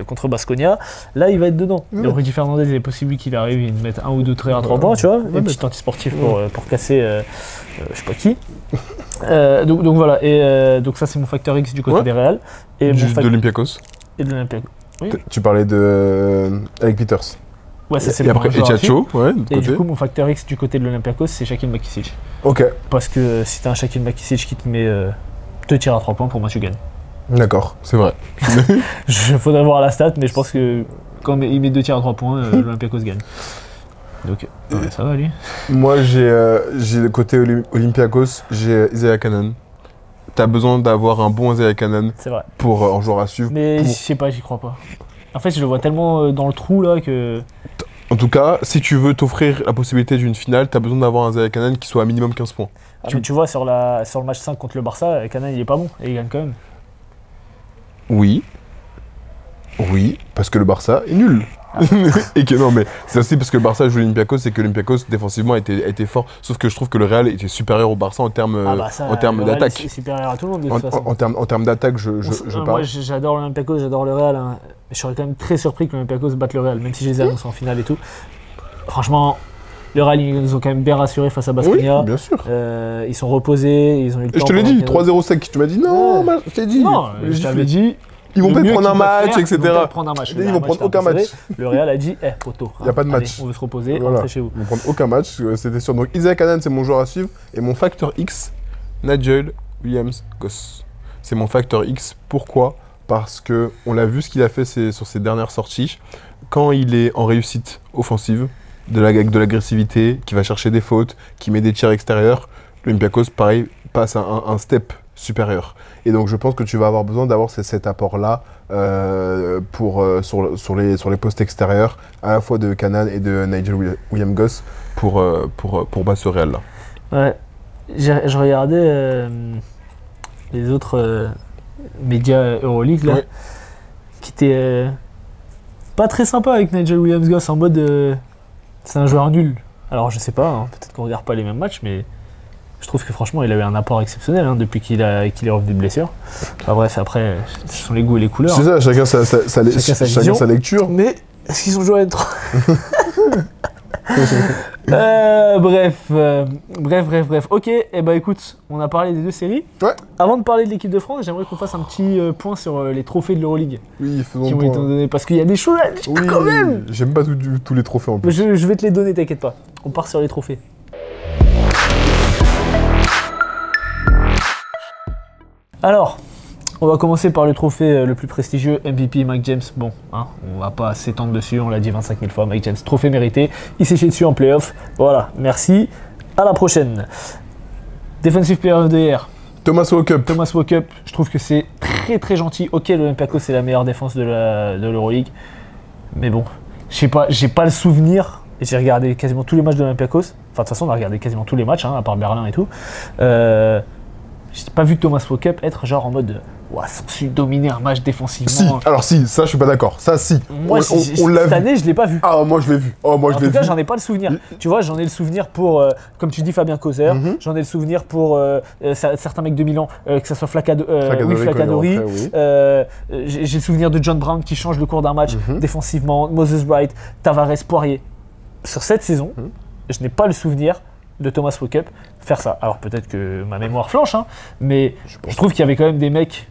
contre Baskonia. Là, il va être dedans. Ouais. Donc, Rudy Fernandez, il est possible qu'il arrive, il mette un ou deux traits à 3 points, tu vois. Une petite anti-sportive pour casser je sais pas qui. Donc voilà. Et donc, ça, c'est mon facteur X du côté des Real. Et De l'Olympiakos. Et de l'Olympiakos. Oui. Tu parlais de. Avec Peters. Ouais, ça c'est Et mon après, et joueur à suivre. Chacho, ouais, de Et côté. du coup, mon facteur X du côté de l'Olympiakos, c'est Shaquille Makisic. Ok, Parce que si t'as un Shaquille Makisic qui te met 2 tirs à 3 points, pour moi, tu gagnes. d'accord, c'est vrai. Faudrait voir la stat, mais je pense que quand il met 2 tirs à 3 points, l'Olympiakos gagne. Donc, ça va, lui. Moi, j'ai le côté Olympiakos, j'ai Isaiah Canaan. T'as besoin d'avoir un bon Isaiah Canaan C'est vrai. pour en joueur à suivre. Mais pour- je sais pas, j'y crois pas. En fait, je le vois tellement dans le trou là que. En tout cas, si tu veux t'offrir la possibilité d'une finale, t'as besoin d'avoir un Isaiah Canaan qui soit à minimum 15 points. Mais tu vois, sur le match 5 contre le Barça, Canaan il est pas bon et il gagne quand même. Oui. Oui, parce que le Barça est nul. Et que non, mais c'est aussi parce que le Barça joue l'Olympiakos et que l'Olympiakos défensivement était fort. Sauf que je trouve que le Real était supérieur au Barça en termes le Real, d'attaque. C'est supérieur à tout le monde de toute façon. En termes d'attaque, je Moi, parle. j'adore l'Olympiakos, j'adore le Real. Hein. Je serais quand même très surpris que l'Olympiakos batte le Real, même si je les ai annoncés en finale et tout. Franchement, le Real, ils nous ont quand même bien rassurés face à Baskonia. Oui, bien sûr. Ils sont reposés, ils ont eu le temps. Je te l'ai dit, pendant 3-0 sec. Tu m'as dit non, Ouais. je t'ai dit. Non, je t'avais dit. Ils vont le peut-être mieux prendre un qu'ils peuvent match, faire, etc. Ils vont peut-être prendre un match. Ils vont prendre aucun match. Le Real a dit, poteau. Y a pas de match. On veut se reposer, Voilà. rentrez chez vous. Ils vont prendre aucun match, c'était sûr. Donc Isaiah Canaan, c'est mon joueur à suivre. Et mon facteur X, Nigel Williams-Goss. C'est mon facteur X. Pourquoi ? Parce que on l'a vu ce qu'il a fait sur ses dernières sorties. Quand il est en réussite offensive, avec de l'agressivité, qui va chercher des fautes, qui met des tirs extérieurs, l'Olympiakos, pareil, passe à un step supérieur. Et donc je pense que tu vas avoir besoin d'avoir cet apport-là sur les postes extérieurs, à la fois de Canaan et de Nigel Williams-Goss pour battre ce Real-là. Ouais. Je regardais les autres médias Euroleague là, Ouais. qui étaient pas très sympas avec Nigel Williams-Goss en mode c'est un joueur nul. Alors je sais pas, hein, peut-être qu'on regarde pas les mêmes matchs, mais je trouve que franchement il a eu un apport exceptionnel hein, depuis qu'il est revenu de blessure. Enfin bref, après ce sont les goûts et les couleurs. C'est ça, chacun sa vision. lecture. Mais est-ce qu'ils ont joué à N3 bref. Ok, et bah écoute, on a parlé des deux séries. Ouais. Avant de parler de l'équipe de France, j'aimerais qu'on fasse un petit point sur les trophées de l'Euroleague Oui, qui faisons ont point. été donnés. Parce qu'il y a des choses à dire Oui, quand même. j'aime pas tous les trophées en Mais plus. je vais te les donner, t'inquiète pas. On part sur les trophées. Alors, on va commencer par le trophée le plus prestigieux, MVP Mike James. Bon, hein, on va pas s'étendre dessus, on l'a dit 25 000 fois, Mike James, trophée mérité. Il s'est chié dessus en playoff. Voilà, merci. À la prochaine. Defensive Player of the Year, Thomas Walkup. Thomas Walkup. Je trouve que c'est très très gentil. Ok, l'Olympiakos c'est la meilleure défense de l'Euroleague. Mais bon, je sais pas, j'ai pas le souvenir. Et j'ai regardé quasiment tous les matchs de l'Olympiakos. Enfin, de toute façon, on a regardé quasiment tous les matchs, hein, à part Berlin et tout. J'ai pas vu Thomas Walkup être genre en mode ouah, su dominer un match Si, défensivement. alors si, ça je suis pas d'accord. Ça si. Moi, on l'a cette vu. année, je l'ai pas vu. Ah, moi je l'ai vu. Oh, moi En je l'ai tout cas, vu. j'en ai pas le souvenir. Tu vois, j'en ai le souvenir pour, comme tu dis, Fabien Causer. Mhm. J'en ai le souvenir pour certains mecs de Milan, que ce soit Flacadori. Flacadori. Oui. J'ai le souvenir de John Brown qui change le cours d'un match défensivement. Moses Wright, Tavares, Poirier. Sur cette saison, je n'ai pas le souvenir de Thomas Walkup faire ça. Alors peut-être que ma mémoire flanche, hein, mais je trouve qu'il y avait quand même des mecs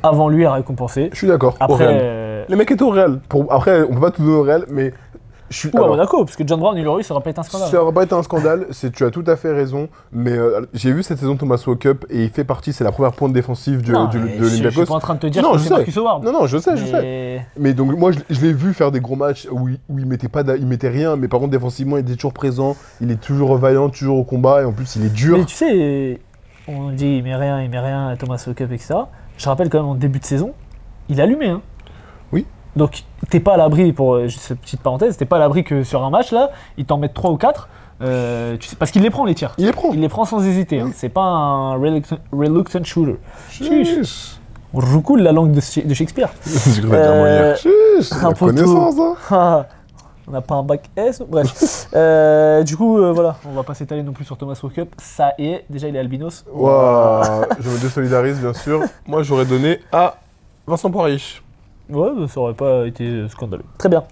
avant lui à récompenser. Je suis d'accord. Au Après, Real. Les mecs étaient au Real. Après, on peut pas tout donner au Real, mais Ou à Monaco, parce que John Brown, il aurait eu, ça aurait pas été un scandale. Ça aurait pas été un scandale, tu as tout à fait raison, mais j'ai vu cette saison Thomas Walkup et il fait partie, c'est la première pointe défensive de l'Olympiakos. Je suis pas en train de te dire que c'est Marcus Howard. Non, je sais. Mais donc moi, je l'ai vu faire des gros matchs où il mettait rien, mais par contre défensivement, il était toujours présent, il est toujours vaillant, toujours au combat, et en plus, il est dur. Mais tu sais, on dit il met rien, Thomas Walkup, etc. Je rappelle quand même en début de saison, il a allumé, hein. Oui. Donc, t'es pas à l'abri, pour juste cette petite parenthèse, t'es pas à l'abri que sur un match, là, ils t'en mettent 3 ou 4, tu sais, parce qu'il les prend, les tirs. Il les prend sans hésiter, hein. C'est pas un reluctant shooter. Chiche. On recoule la langue de Shakespeare. Je vais dire moyen. Chiche, la connaissance, hein. On n'a pas un bac S, bref. Du coup, voilà, on va pas s'étaler non plus sur Thomas Walkup. Ça est, déjà, il est albinos. Waouh, je me désolidarise, bien sûr. Moi, j'aurais donné à Vincent Poirier. Ouais, ça aurait pas été scandaleux. Très bien.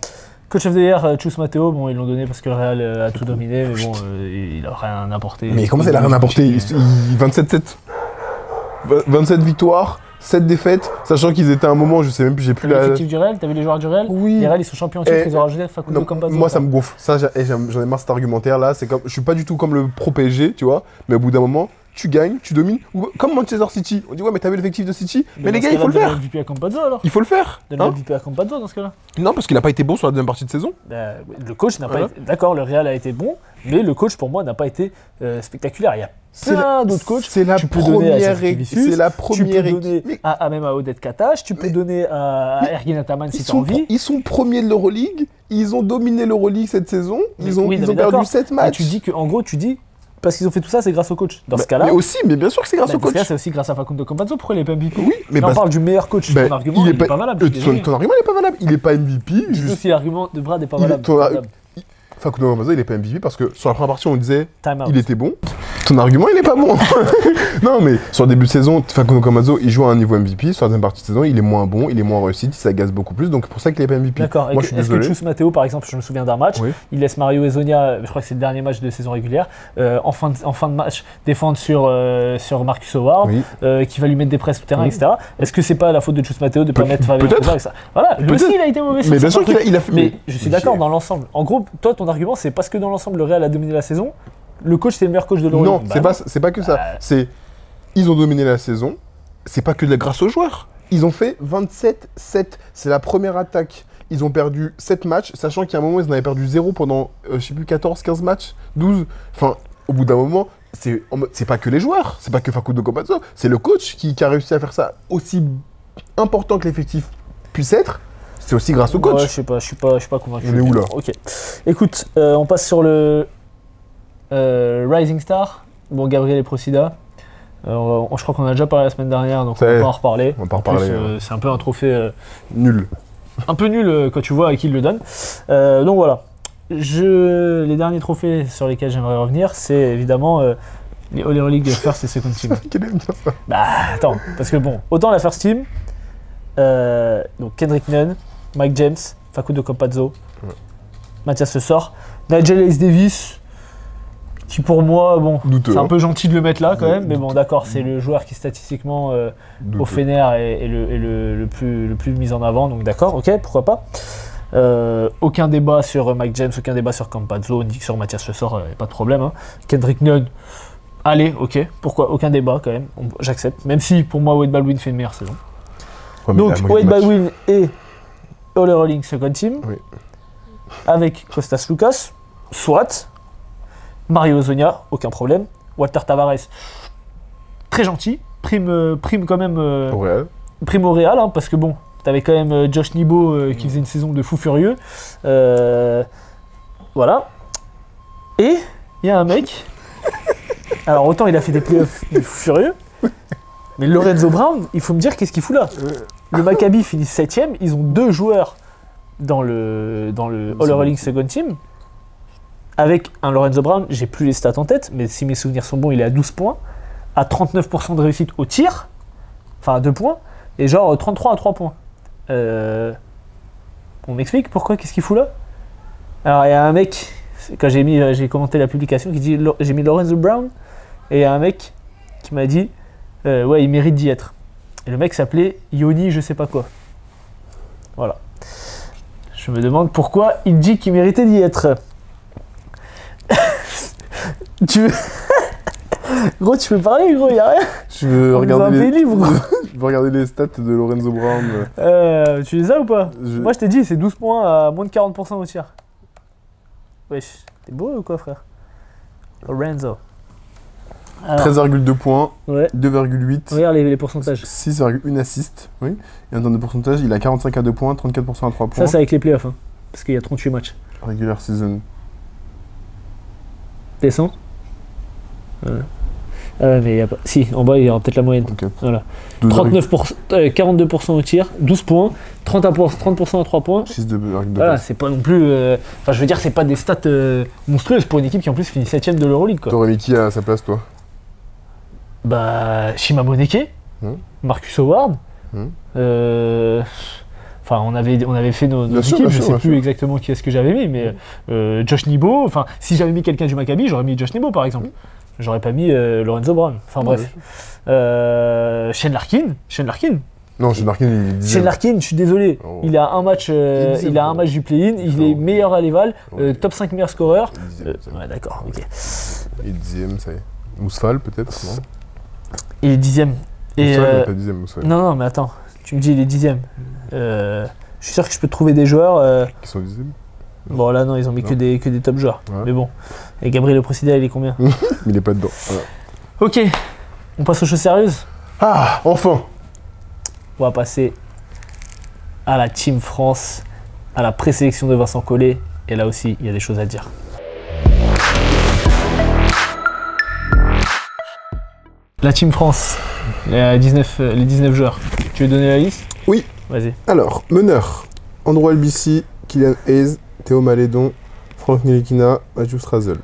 Coach of the Year, Chus Matteo, bon, ils l'ont donné parce que le Real a tout dominé, mais bon, il a rien apporté. Mais comment ça, il a rien apporté 27-7. 27 victoires, 7 défaites, sachant qu'ils étaient à un moment, je sais même plus, j'ai plus la... L'effectif du Real, t'as vu les joueurs du Real? Oui. Les Real, ils sont champions en titre, ils ont rajouté Facundo Campazzo. Moi, ça me gonfle. Ça, j'en ai marre cet argumentaire-là. C'est comme, je suis pas du tout comme le pro PSG, tu vois, mais au bout d'un moment, tu gagnes, tu domines. Ou comme Manchester City. On dit, ouais, mais t'as vu l'effectif de City? Mais les gars, il faut le faire. Donne le MVP à Campazzo alors. Il faut le faire. Donne le MVP à Campazzo dans ce cas-là. Non, parce qu'il a pas été bon sur la deuxième partie de saison. Le coach n'a pas été. D'accord, le Real a été bon, mais le coach pour moi n'a pas n'a pas été spectaculaire. Il y a plein d'autres coachs. C'est la première équipe. C'est la première équipe. Tu peux donner même à Odette Katash, tu peux donner à Ergin Ataman si tu as envie. Ils sont premiers de l'Euroleague. Ils ont dominé l'Euroleague cette saison. Ils ont perdu 7 matchs. Et tu dis qu'en gros, tu dis. Parce qu'ils ont fait tout ça, c'est grâce au coach. Dans ce cas-là. Mais aussi, mais bien sûr que c'est grâce au coach. Dans ce cas, c'est aussi grâce à Facundo Campazzo. Pourquoi il n'est pas MVP? Oui, mais là, on parle du meilleur coach. Ton argument, il n'est pas valable. Ton argument n'est pas valable. Il n'est pas MVP. Juste si l'argument de Brad n'est pas valable. Facundo Campazzo, il n'est pas MVP parce que sur la première partie, on disait il était bon. Ton argument, il n'est pas bon. Non, mais sur le début de saison, Facundo Campazzo, il joue à un niveau MVP. Sur la deuxième partie de saison, il est moins bon, il est moins réussi, il s'agace beaucoup plus. Donc, c'est pour ça qu'il n'est pas MVP. D'accord. Moi, je suis désolé. Est-ce que Chus Matteo, par exemple, je me souviens d'un match, il laisse Mario Hezonja, je crois que c'est le dernier match de saison régulière, en fin de match, défendre sur Marcus Howard, qui va lui mettre des presses tout terrain, etc. Est-ce que c'est pas la faute de Chus Matteo de ne pas mettre Fabien Hezonja avec ça? Voilà, lui aussi, il a été mauvais. Mais bien sûr qu'il a fait. Mais je suis d'accord dans l'ensemble. En gros, toi, ton argument, c'est parce que dans l'ensemble, le Real a dominé la saison. Le coach, c'est le meilleur coach de l'Euroleague. Non, c'est pas que ça. Ils ont dominé la saison. C'est pas que grâce aux joueurs. Ils ont fait 27-7. C'est la première attaque. Ils ont perdu 7 matchs, sachant qu'il y a un moment, ils en avaient perdu 0 pendant, je sais plus, 14, 15 matchs, 12. Enfin, au bout d'un moment, c'est pas que les joueurs. C'est pas que Facundo Campazzo. C'est le coach qui a réussi à faire ça aussi important que l'effectif puisse être. C'est aussi grâce au coach. Ouais, je suis pas convaincu. On est où là? Ok. Écoute, on passe sur le Rising Star. Bon, Gabriel et Procida. Je crois qu'on a déjà parlé la semaine dernière, donc on va pas en reparler. On va pas en reparler. C'est un peu un trophée nul. Un peu nul quand tu vois à qui il le donne. Donc voilà. Les derniers trophées sur lesquels j'aimerais revenir, c'est évidemment les Euroleague First et Second Team. Quel aime bien ça? Bah attends, parce que bon, autant la First Team, donc Kendrick Nunn, Mike James, Facundo Campazzo, Mathias Le Sort, Nigel Hayes Davis, qui pour moi, bon, c'est un peu gentil de le mettre là quand même, mais bon d'accord, c'est le joueur qui statistiquement au Fener est le plus mis en avant, donc d'accord, ok, pourquoi pas. Aucun débat sur Mike James, aucun débat sur Campazzo, ni sur Mathias Le Sort, pas de problème. Hein. Kendrick Nunn, allez, ok, pourquoi, aucun débat quand même, j'accepte, même si pour moi Wade Baldwin fait une meilleure saison. Ouais, donc Wade Baldwin et Euroleague Second Team, avec Kostas Loukas, soit Mario Hezonja, aucun problème. Walter Tavares, très gentil. Prime quand même. Au Real. Prime au Real, hein, parce que bon, t'avais quand même Josh Nibo qui faisait une saison de fou furieux. Voilà. Et il y a un mec. Alors autant il a fait des playoffs de fou furieux, mais Lorenzo Brown, il faut me dire qu'est-ce qu'il fout là. Le Maccabi finit 7ème, ils ont 2 joueurs dans le All-Euroleague Second Team. Avec un Lorenzo Brown, j'ai plus les stats en tête, mais si mes souvenirs sont bons, il est à 12 points, à 39% de réussite au tir, enfin à 2 points, et genre 33 à 3 points. On m'explique pourquoi, qu'est-ce qu'il fout là? Alors il y a un mec, quand j'ai commenté la publication, qui dit j'ai mis Lorenzo Brown, et il y a un mec qui m'a dit ouais, il mérite d'y être. Et le mec s'appelait Yoni je sais pas quoi. Voilà. Je me demande pourquoi il dit qu'il méritait d'y être. Tu veux... Gros, tu peux parler, gros, y'a rien. Je veux On est dans un pays libre, gros. Je veux regarder les stats de Lorenzo Brown. Tu les as ou pas? Moi, je t'ai dit, c'est 12 points à moins de 40% au tir. Wesh, t'es beau ou quoi, frère? Lorenzo. Alors, 13,2 points, ouais. 2,8. Regarde les pourcentages. 6,1 assists, oui. Et en termes de pourcentage, il a 45 à 2 points, 34% à 3 points. Ça, c'est avec les playoffs, hein, parce qu'il y a 38 matchs. Regular season. Descends. Voilà. Mais y a pas... Si, en bas, il y aura peut-être la moyenne. Okay. Voilà. 12,8. 42% au tir, 12 points, 30% à 3 points. 6,2. Voilà, c'est pas non plus... Enfin, je veux dire, c'est pas des stats monstrueuses pour une équipe qui en plus finit 7ème de l'Euroleague, quoi. T'aurais mis qui à sa place, toi? Bah, Shima Moneke, Marcus Howard. Enfin, on avait fait nos équipes, je sais plus exactement qui est-ce que j'avais mis, mais Josh Nebo. Enfin, si j'avais mis quelqu'un du Maccabi, j'aurais mis Josh Nebo, par exemple. J'aurais pas mis Lorenzo Brown. Enfin, bref. Shane Larkin. Non, Shane Larkin, il est 10e. Shane Larkin, je suis désolé. Oh. Il a un match, du play-in, il est meilleur à l'éval, top 5 meilleurs scoreurs. Ouais, d'accord, ok. Il est 10e, ça y est. Mousfal, peut-être, non? Il est 10e. Et Mousfal, il est pas 10e, Mousfal. non, mais attends, tu me dis il est 10e. Je suis sûr que je peux te trouver des joueurs. Qui sont 10e? Bon, là, non, ils ont mis que des top joueurs. Ouais. Mais bon. Et Gabriel Procida, il est combien? Mais il est pas dedans. Voilà. Ok, on passe aux choses sérieuses. Ah, enfin! On va passer à la Team France, à la présélection de Vincent Collet. Et là aussi, il y a des choses à dire. La Team France, les 19 joueurs. Tu veux donner la liste? Oui. Vas-y. Alors, meneur. Andrew Albissi, Kylian Hayes, Théo Malédon, Franck Ntilikina, Mathieu Strazel.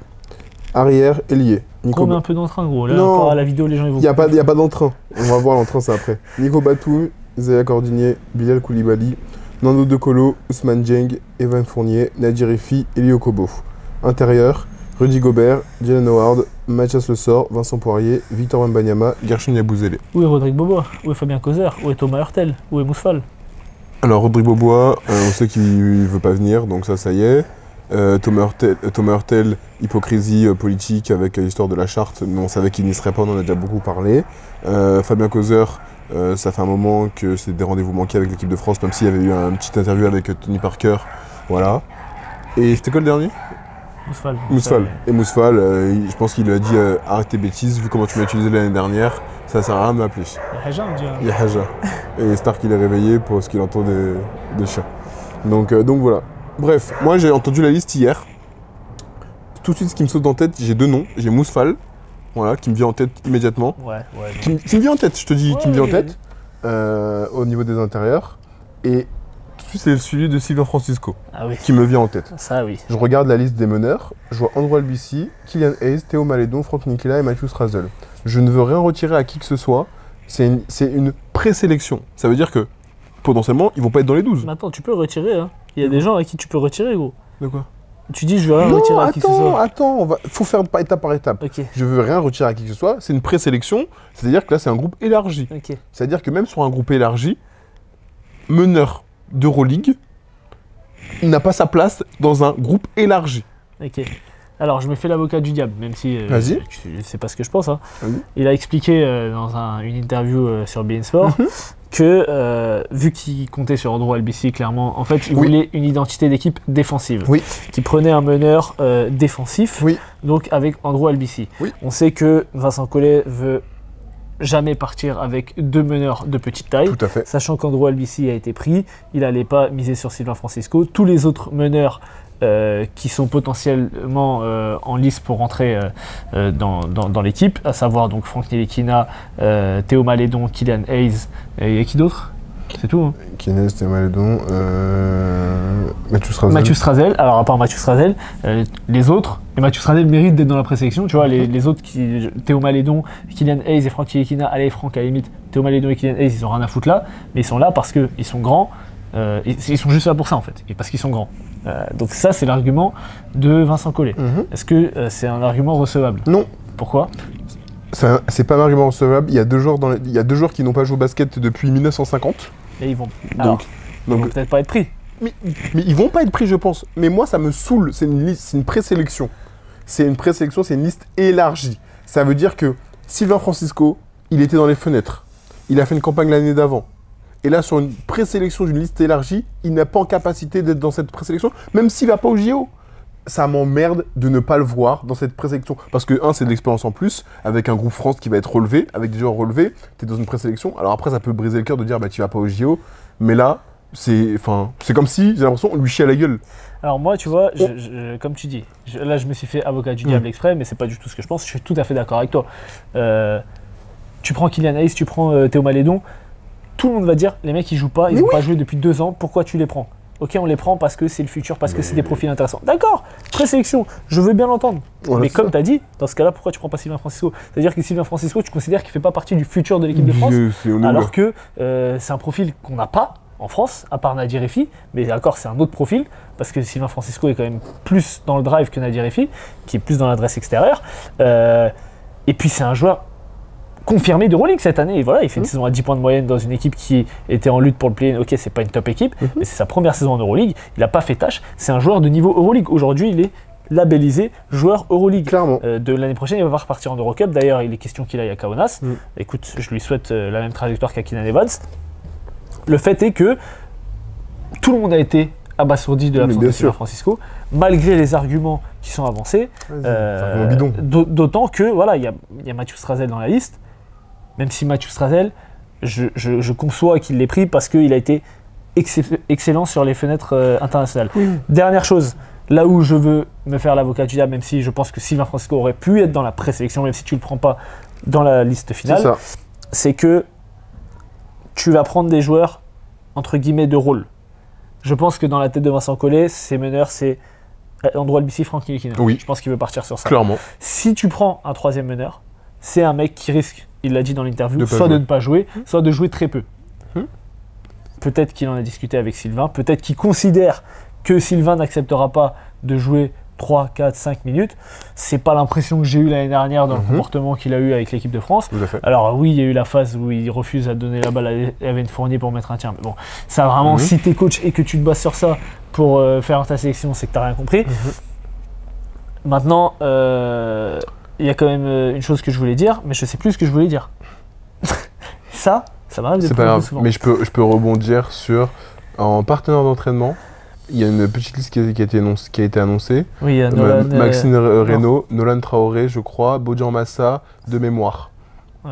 Arrière, ailier. On met un peu d'entrain, gros. Là, Non. encore à la vidéo, les gens ils vont. Il n'y a pas d'entrain. On va voir l'entrain, c'est après. Nico Batum, Zaya Cordinier, Bilal Koulibaly, Nando De Colo, Ousmane Dieng, Evan Fournier, Nadir Efi, Eli Okobo. Intérieur, Rudy Gobert, Jalen Howard, Mathias Le Sort, Vincent Poirier, Victor Wembanyama, Gershon Yabouzélé. Où est Rodrigue Bobois? Où est Fabien Causer? Où est Thomas Hurtel? Où est Mousfal? Alors, Rodrigue Bobois, on sait qu'il veut pas venir, donc ça y est. Thomas Hurtel, hypocrisie politique avec l'histoire de la charte, mais on savait qu'il n'y serait pas, on en a déjà beaucoup parlé. Fabien Causer, ça fait un moment que c'est des rendez-vous manqués avec l'équipe de France, même s'il y avait eu une petite interview avec Tony Parker. Voilà. Et c'était quoi le dernier? Mousfal. Et Mousfal, je pense qu'il lui a dit arrête tes bêtises, vu comment tu m'as utilisé l'année dernière, ça sert à rien de m'appeler. Il y a Haja, on dirait. Il y a Haja. Et Stark, il est réveillé pour ce qu'il entend des chiens. Donc voilà. Bref, moi j'ai entendu la liste hier. Tout de suite, ce qui me saute en tête, j'ai deux noms. J'ai Mousfal, voilà, qui me vient en tête immédiatement. Ouais. Qui me vient en tête, je te dis, qui me vient en tête. Au niveau des intérieurs. Et tout de suite, c'est celui de Sylvain Francisco, qui me vient en tête. Ça, oui. Je regarde la liste des meneurs. Je vois Andrew Albissi, Kylian Hayes, Théo Malédon, Franck Ntilikina et Mathieu Strazel. Je ne veux rien retirer à qui que ce soit. C'est une présélection. Ça veut dire que, potentiellement, ils vont pas être dans les 12. Mais attends, tu peux retirer, hein. Il y a des gens à qui tu peux retirer, gros. De quoi? Tu dis, je veux rien retirer à qui que ce soit. Attends, faut faire étape par étape. Ok. Je veux rien retirer à qui que ce soit. C'est une présélection, c'est-à-dire que là, c'est un groupe élargi. Ok. C'est-à-dire que même sur un groupe élargi, meneur d'Euroleague n'a pas sa place dans un groupe élargi. Ok. Alors, je me fais l'avocat du diable, même si Vas-y. c'est pas ce que je pense. Hein. Vas-y. Il a expliqué dans une interview sur beIN Sport que, vu qu'il comptait sur Andrew Albissi, clairement, en fait, il voulait une identité d'équipe défensive. Oui. Qui prenait un meneur défensif, Oui. donc avec Andrew Albissi. Oui. On sait que Vincent Collet veut jamais partir avec deux meneurs de petite taille. Tout à fait. Sachant qu'Andrew Albissi a été pris, il n'allait pas miser sur Sylvain Francisco. Tous les autres meneurs qui sont potentiellement en lice pour rentrer dans l'équipe, à savoir donc Franck Ntilikina, Théo Malédon, Kylian Hayes, et il y a qui d'autre? C'est tout. Hein. Kylian Hayes, Théo Malédon, Mathieu Strazel. Mathieu Strazel, alors à part Mathieu Strazel, les autres, et Mathieu Strazel mérite d'être dans la présélection, tu vois, les autres, Théo Malédon, Kylian Hayes et Franck Ntilikina, allez Franck à la limite, Théo Malédon et Kylian Hayes, ils ont rien à foutre là, mais ils sont là parce qu'ils sont grands, ils sont juste là pour ça en fait, et parce qu'ils sont grands. Donc ça c'est l'argument de Vincent Collet. Est-ce que c'est un argument recevable? Non. Pourquoi? C'est pas un argument recevable. Il y a deux joueurs qui n'ont pas joué au basket depuis 1950. Et ils vont Donc peut-être pas être pris. mais ils vont pas être pris, je pense. Mais moi, ça me saoule. C'est une liste, c'est une présélection. C'est une présélection, c'est une liste élargie. Ça veut dire que Sylvain Francisco, il était dans les fenêtres. Il a fait une campagne l'année d'avant. Et là, sur une présélection d'une liste élargie, il n'a pas en capacité d'être dans cette présélection, même s'il va pas au JO. Ça m'emmerde de ne pas le voir dans cette présélection. Parce que, c'est de l'expérience en plus, avec un groupe France qui va être relevé, avec des joueurs relevés, tu es dans une présélection. Alors après, ça peut briser le cœur de dire, tu vas pas au JO. Mais là, c'est comme si, j'ai l'impression, on lui chie à la gueule. Alors moi, tu vois, comme tu dis, là je me suis fait avocat du diable exprès, mais c'est pas du tout ce que je pense. Je suis tout à fait d'accord avec toi. Tu prends Kylian Hayes, tu prends Théo Malédon, tout le monde va dire, les mecs ils jouent pas, ils n'ont pas joué depuis 2 ans, pourquoi tu les prends? Ok, on les prend parce que c'est le futur, parce que c'est des profils intéressants. D'accord, présélection, je veux bien l'entendre. Voilà, mais comme tu as dit, dans ce cas-là, pourquoi tu prends pas Sylvain Francisco? C'est-à-dire que Sylvain Francisco, tu considères qu'il fait pas partie du futur de l'équipe de France, alors que c'est un profil qu'on n'a pas en France, à part Nadir Effi, mais d'accord, c'est un autre profil, parce que Sylvain Francisco est quand même plus dans le drive que Nadir Effi, qui est plus dans l'adresse extérieure. Et puis c'est un joueur confirmé d'Euroleague cette année, et voilà, il fait une saison à 10 points de moyenne dans une équipe qui était en lutte pour le play-in. Ok, c'est pas une top équipe, mais c'est sa première saison en Euroleague, il n'a pas fait tâche, c'est un joueur de niveau Euroleague. Aujourd'hui, il est labellisé joueur Euroleague. Clairement. De l'année prochaine, il va pas repartir en Eurocup. D'ailleurs, il est question qu'il aille à Kaunas. Écoute, je lui souhaite la même trajectoire qu'à Keenan Evans. Le fait est que tout le monde a été abasourdi de l'absence de Sylvain Francisco, malgré les arguments qui sont avancés. D'autant que voilà, il y a Mathieu Strazel dans la liste. Même si Mathieu Strazel, je conçois qu'il l'ait pris parce qu'il a été excellent sur les fenêtres internationales. Dernière chose, là où je veux me faire l'avocat du diable, même si je pense que Sylvain Francisco aurait pu être dans la présélection, même si tu ne le prends pas dans la liste finale, c'est que tu vas prendre des joueurs entre guillemets de rôle. Je pense que dans la tête de Vincent Collet, ses meneurs, c'est Andrew Albici, Franck Ntilikina. Je pense qu'il veut partir sur ça. Clairement. Si tu prends un troisième meneur, c'est un mec qui risque, il l'a dit dans l'interview, soit de ne pas jouer, soit de jouer très peu. Peut-être qu'il en a discuté avec Sylvain, peut-être qu'il considère que Sylvain n'acceptera pas de jouer 3, 4, 5 minutes. C'est pas l'impression que j'ai eue l'année dernière dans le comportement qu'il a eu avec l'équipe de France. Alors oui, il y a eu la phase où il refuse à donner la balle à Evan Fournier pour mettre un tir. Mais bon, ça vraiment, si t'es coach et que tu te bases sur ça pour faire ta sélection, c'est que t'as rien compris. Maintenant, il y a quand même une chose que je voulais dire, mais je sais plus ce que je voulais dire. ça m'arrive de plus en plus souvent. Mais je peux rebondir sur, en partenaire d'entraînement, il y a une petite liste qui a été annoncée. Oui, il y a Nolan, Maxime Reynaud, Nolan Traoré, je crois, Bodian Massa, de mémoire. Ouais.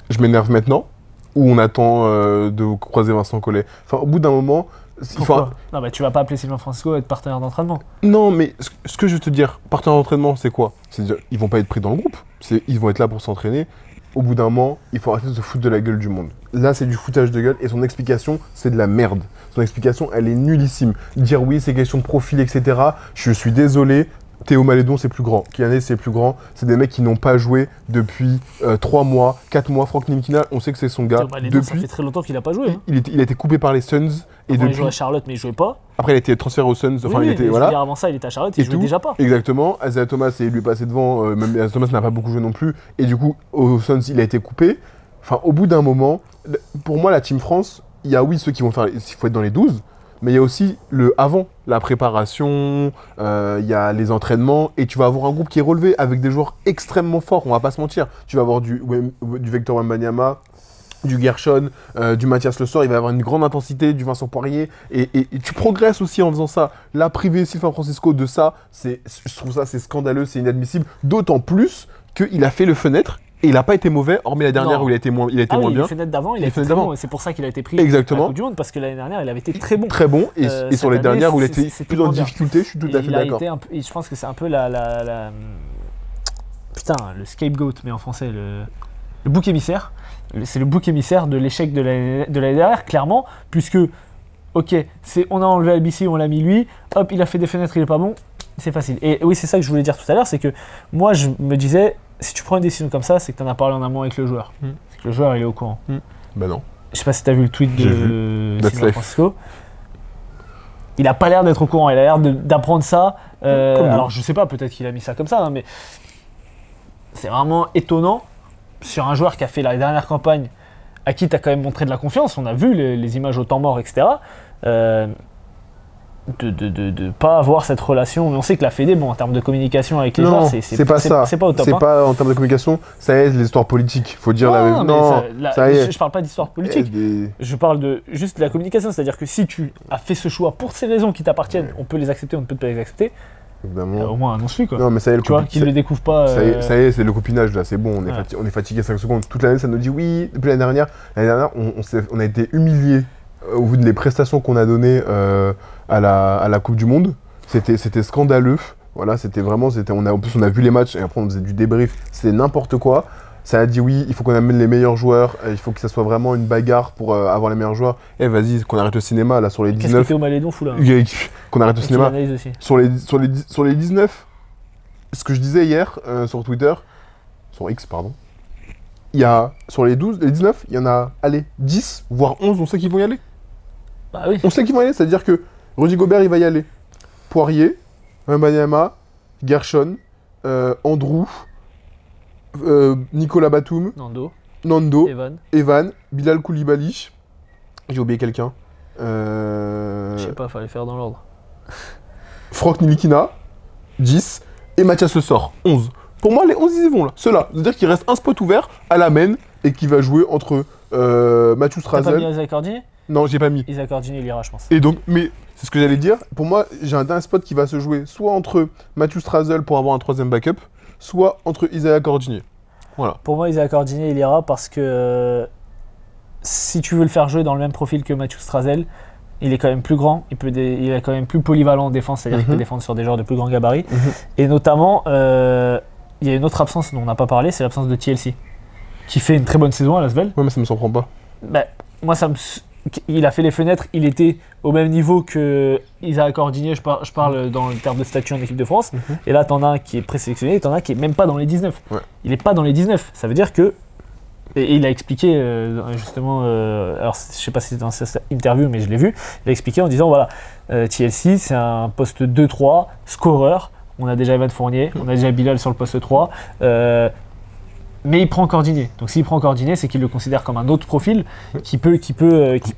Je m'énerve maintenant ou on attend de croiser Vincent Collet? Enfin, au bout d'un moment... Non, mais tu vas pas appeler Sylvain Francisco à être partenaire d'entraînement. Non, mais ce que je veux te dire, partenaire d'entraînement, c'est quoi? C'est-à-dire, ils vont pas être pris dans le groupe. Ils vont être là pour s'entraîner. Au bout d'un moment, il faut arrêter de se foutre de la gueule du monde. Là, c'est du foutage de gueule et son explication, c'est de la merde. Son explication, elle est nullissime. Dire oui, c'est question de profil, etc. Je suis désolé. Théo Malédon, c'est plus grand. Kylian Hayes, c'est plus grand. C'est des mecs qui n'ont pas joué depuis 3 mois, 4 mois. Franck Ntilikina, on sait que c'est son gars. Théo Malédon, ça fait très longtemps qu'il n'a pas joué. Il a été coupé par les Suns. Il jouait à Charlotte, mais il jouait pas. Après, il a été transféré aux Suns. Enfin, oui, il était, voilà. Avant ça, il était à Charlotte, il jouait déjà pas. Exactement. Isaiah Thomas, lui est passé devant. Même Isaiah Thomas n'a pas beaucoup joué non plus. Et du coup, aux Suns, il a été coupé. Enfin, au bout d'un moment, pour moi, la Team France, il y a ceux qui vont faire. Il faut être dans les 12. Mais il y a aussi le avant, la préparation, il y a les entraînements, et tu vas avoir un groupe qui est relevé avec des joueurs extrêmement forts, on va pas se mentir. Tu vas avoir du Victor Wembanyama, du Gershon, du Mathias Le Sort, il va y avoir une grande intensité, du Vincent Poirier, et tu progresses aussi en faisant ça. Là, priver Sylvain Francisco de ça, je trouve ça c'est scandaleux, c'est inadmissible, d'autant plus qu'il a fait le fenêtre. Et il n'a pas été mauvais, hormis la dernière où il a été moins bien. Les fenêtres d'avant, il a été très bon. C'est pour ça qu'il a été pris à la Coupe du Monde, parce que l'année dernière, il avait été très bon. Très bon, et sur les dernières où il était plus en difficulté, je suis tout à fait d'accord. Je pense que c'est un peu Putain, le scapegoat, mais en français, le bouc émissaire. C'est le bouc émissaire de l'échec de l'année dernière, clairement, puisque, ok, on a enlevé Albici, on l'a mis lui, hop, il a fait des fenêtres, il est pas bon, c'est facile. Et oui, c'est ça que je voulais dire tout à l'heure, c'est que moi, je me disais, si tu prends une décision comme ça, c'est que tu en as parlé en amont avec le joueur. C'est que le joueur, il est au courant. Ben non. Je sais pas si tu as vu le tweet de Sylvain Francisco. Il a pas l'air d'être au courant, il a l'air d'apprendre ça. Alors je sais pas, peut-être qu'il a mis ça comme ça, hein, mais c'est vraiment étonnant sur un joueur qui a fait la dernière campagne, à qui tu as quand même montré de la confiance. On a vu les images au temps mort, etc. de pas avoir cette relation. Mais on sait que la Fédé, bon, en termes de communication avec les Non, joueurs, c'est pas ça. C'est pas au top. C'est hein. pas en termes de communication, ça aide les histoires politiques. Faut dire Non, mais non, ça y est. je parle pas d'histoire politique. Je parle de juste de la communication. C'est-à-dire que si tu as fait ce choix pour ces raisons qui t'appartiennent, on peut les accepter, on ne peut pas les accepter. Évidemment. Au moins annonce-lui quoi. Non, mais ça y est, tu vois, qu'ils le découvrent pas. Ça y est, c'est le copinage là, c'est bon, on est fatigué 5 secondes. Toute l'année, ça nous dit oui. Depuis l'année dernière, on a été humiliés au vu des prestations qu'on a données à la Coupe du Monde. C'était scandaleux. Voilà, c'était vraiment, en plus on a vu les matchs et après on faisait du débrief. C'était n'importe quoi. Ça a dit oui, il faut qu'on amène les meilleurs joueurs. Il faut que ça soit vraiment une bagarre pour avoir les meilleurs joueurs. Eh vas-y, qu'on arrête le cinéma là sur les 19. Qu'est-ce que Théo Malédon fout là Qu'on arrête le cinéma. Aussi. Sur les 19, ce que je disais hier sur Twitter, sur X pardon, il y a sur les 19, il y en a, allez, 10, voire 11, on sait qu'ils vont y aller. Bah oui. On sait qu'ils vont y aller, c'est-à-dire que Rudy Gobert il va y aller. Poirier, Wembanyama, Gershon, Andrew, Nicolas Batum, Nando, Evan, Bilal Koulibaly. J'ai oublié quelqu'un. Je sais pas, fallait faire dans l'ordre. Franck Nilikina, 10. Et Mathias Le Sort, 11. Pour moi, les 11, ils y vont là. Ceux-là. C'est-à-dire qu'il reste un spot ouvert à la main et qui va jouer entre Mathieu T'as pas Strazel. mis Isaac Cordier ? Non, j'ai pas mis. Isaac Cordier, il ira, je pense. Et donc, mais c'est ce que j'allais dire. Pour moi, j'ai un dernier spot qui va se jouer soit entre Mathieu Strazel pour avoir un troisième backup, soit entre Isaiah Cordier. Voilà. Pour moi, Isaac Cordier, il ira parce que si tu veux le faire jouer dans le même profil que Mathieu Strazel, il est quand même plus grand, il est quand même plus polyvalent en défense, c'est-à-dire qu'il peut défendre sur des joueurs de plus grand gabarit. Et notamment, il y a une autre absence dont on n'a pas parlé, c'est l'absence de TLC, qui fait une très bonne saison à Lasvel. Ouais, mais ça me surprend pas. Bah, moi, il a fait les fenêtres, il était au même niveau que Isaac Cordier, je parle dans le terme de statut en équipe de France. Et là, t'en as un qui est présélectionné, et t'en as un qui est même pas dans les 19. Ouais. Il est pas dans les 19. Ça veut dire que. Et il a expliqué justement, alors je sais pas si c'est dans cette interview, mais je l'ai vu, il a expliqué en disant voilà, TLC c'est un poste 2-3, scoreur, on a déjà Evan Fournier, on a déjà Bilal sur le poste 3, mais il prend Cordier. Donc s'il prend Cordier, c'est qu'il le considère comme un autre profil qui peut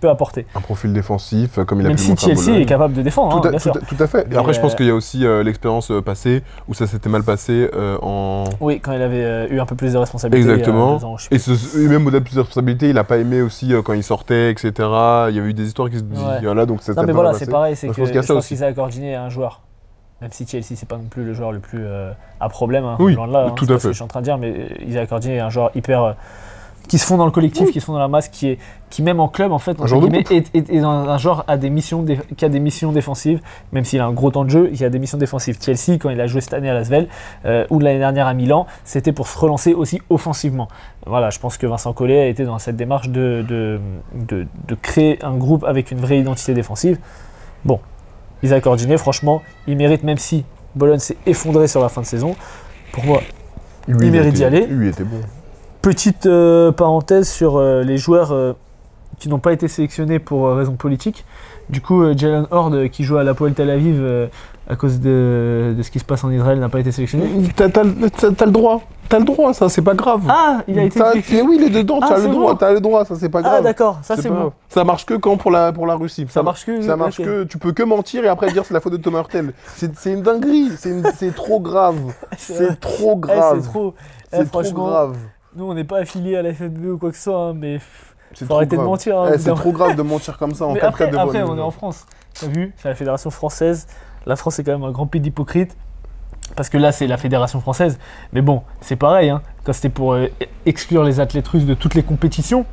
apporter. Un profil défensif, comme il a même pu si TLC est capable de défendre, bien sûr. Tout à fait. Et après, je pense qu'il y a aussi l'expérience passée où ça s'était mal passé en. Oui, quand il avait eu un peu plus de responsabilités. Exactement. Il y a 2 ans, et même au-delà de plus de responsabilités, il n'a pas aimé aussi quand il sortait, etc. Il y avait eu des histoires qui se disaient voilà, donc ça s'était non, mais voilà, c'est pareil, c'est que je pense qu'Isaac Cordier est un joueur. Même si Chelsea, c'est pas non plus le joueur le plus à problème, oui, loin de là, tout à fait. Ce que je suis en train de dire, mais Isaac Cordier est un joueur hyper. Qui se fond dans le collectif, qui se fond dans la masse, qui même en club, en fait, est dans un joueur qui a des missions défensives, même s'il a un gros temps de jeu, il y a des missions défensive. Chelsea, quand il a joué cette année à Lasvel, ou l'année dernière à Milan, c'était pour se relancer aussi offensivement. Voilà, je pense que Vincent Collet a été dans cette démarche de créer un groupe avec une vraie identité défensive. Bon. Isaac Cordier, franchement, il mérite, même si Bologne s'est effondré sur la fin de saison, pour moi, il mérite d'y aller. Lui était bon. Petite parenthèse sur les joueurs qui n'ont pas été sélectionnés pour raisons politiques. Du coup, Jalen Horde, qui joue à l'Hapoel Tel Aviv à cause de ce qui se passe en Israël, n'a pas été sélectionné. T'as le droit. T'as le droit, ça, c'est pas grave. Ah, il a été sélectionné. Oui, il est dedans, t'as le droit, ça, c'est pas grave. Ah, d'accord, ça c'est bon. Ça marche que quand pour la Russie. Ça marche que. Tu peux que mentir et après dire c'est la faute de Thomas Hurtel. C'est une dinguerie, c'est trop grave. C'est trop grave. C'est trop grave. Nous, on n'est pas affiliés à la FNB ou quoi que ce soit, hein, mais faut arrêter de mentir. C'est trop grave de mentir comme ça en cas de Après, on est en France. T'as vu, c'est la fédération française. La France est quand même un grand pays d'hypocrites. Parce que là, c'est la fédération française. Mais bon, c'est pareil. Hein. Quand c'était pour exclure les athlètes russes de toutes les compétitions,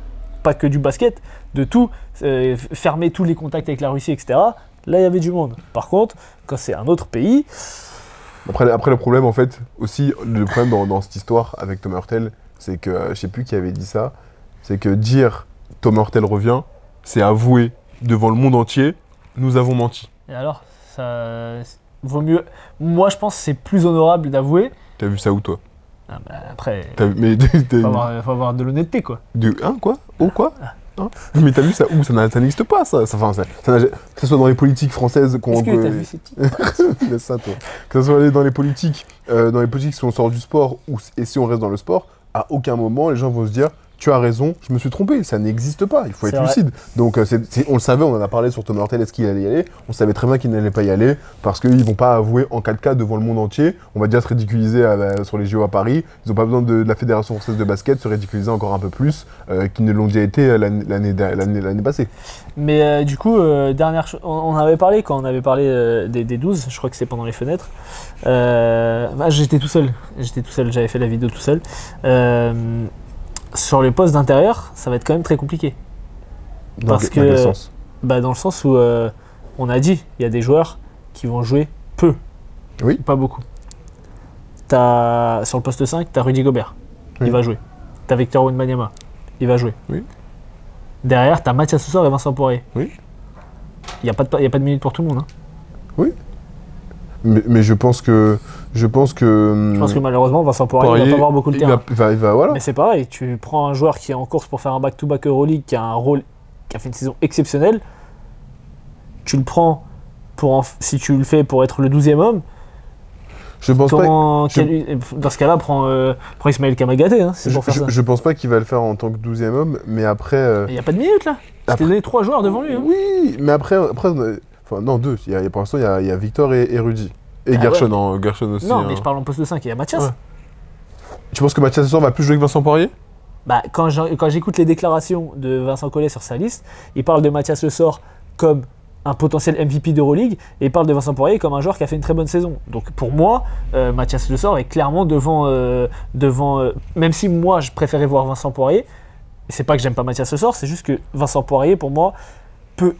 pas que du basket, de tout, fermer tous les contacts avec la Russie, etc., là, il y avait du monde. Par contre, quand c'est un autre pays... Après, le problème, en fait, aussi, le problème dans cette histoire avec Thomas Hurtel, c'est que, je sais plus qui avait dit ça, c'est que dire Thomas Hurtel revient, c'est avouer devant le monde entier, nous avons menti. Et alors, ça... Vaut mieux. Moi, je pense que c'est plus honorable d'avouer. T'as vu ça où, toi? Ah bah, après. Faut avoir de l'honnêteté, quoi. Quoi? Oh, quoi? Hein? Mais t'as vu ça où? Ça n'existe pas, ça. Que ce soit dans les politiques françaises. Est-ce que t'as vu ces titres? Laisse ça, toi. Que ce soit dans les politiques si on sort du sport et si on reste dans le sport, à aucun moment les gens vont se dire tu as raison, je me suis trompé, ça n'existe pas, il faut être lucide. Donc on le savait, on en a parlé sur Thomas Hurtel, est-ce qu'il allait y aller? On savait très bien qu'il n'allait pas y aller, parce qu'ils vont pas avouer en 4K devant le monde entier, on va déjà se ridiculiser sur les JO à Paris, ils n'ont pas besoin de la Fédération Française de Basket, se ridiculiser encore un peu plus, qu'ils ne l'ont déjà été l'année passée. Mais du coup, dernière chose, on avait parlé quand on avait parlé des 12, je crois que c'est pendant les fenêtres. J'étais tout seul, j'avais fait la vidéo tout seul. Sur les postes d'intérieur, ça va être quand même très compliqué. Dans quel sens? Dans le sens où on a dit, il y a des joueurs qui vont jouer peu, oui. Pas beaucoup. Sur le poste 5, tu as Rudy Gobert, oui. Il va jouer. Tu as Victor Wembanyama, il va jouer. Oui. Derrière, tu as Mathias Sosor et Vincent Poirier. Oui. Il n'y a pas de minutes pour tout le monde. Hein. Oui. Mais je pense que malheureusement, Vincent Poirier va pas avoir beaucoup de terrain. Voilà. Mais c'est pareil, tu prends un joueur qui est en course pour faire un back-to-back Euroleague, qui a un rôle, qui a fait une saison exceptionnelle, tu le prends si tu le fais pour être le 12e homme. Je pense dans ce cas-là, prends Ismaël Kamagaté, hein, c'est pour faire ça. Je pense pas qu'il va le faire en tant que 12e homme, mais après... Il n'y a pas de minutes là. Je t'ai donné 3 joueurs devant lui. Hein. Oui, mais après non, 2. Pour l'instant, il y a Victor et Rudy. Et Gershon, Gershon aussi. Non, mais je parle en poste de 5, il y a Mathias. Ouais. Tu penses que Mathias Sosor va plus jouer que Vincent Poirier? Quand j'écoute les déclarations de Vincent Collet sur sa liste, il parle de Mathias Sosor comme un potentiel MVP d'Euroleague et il parle de Vincent Poirier comme un joueur qui a fait une très bonne saison. Donc pour moi, Mathias Sosor est clairement devant même si moi je préférais voir Vincent Poirier, c'est pas que j'aime pas Mathias Sosor, c'est juste que Vincent Poirier pour moi peut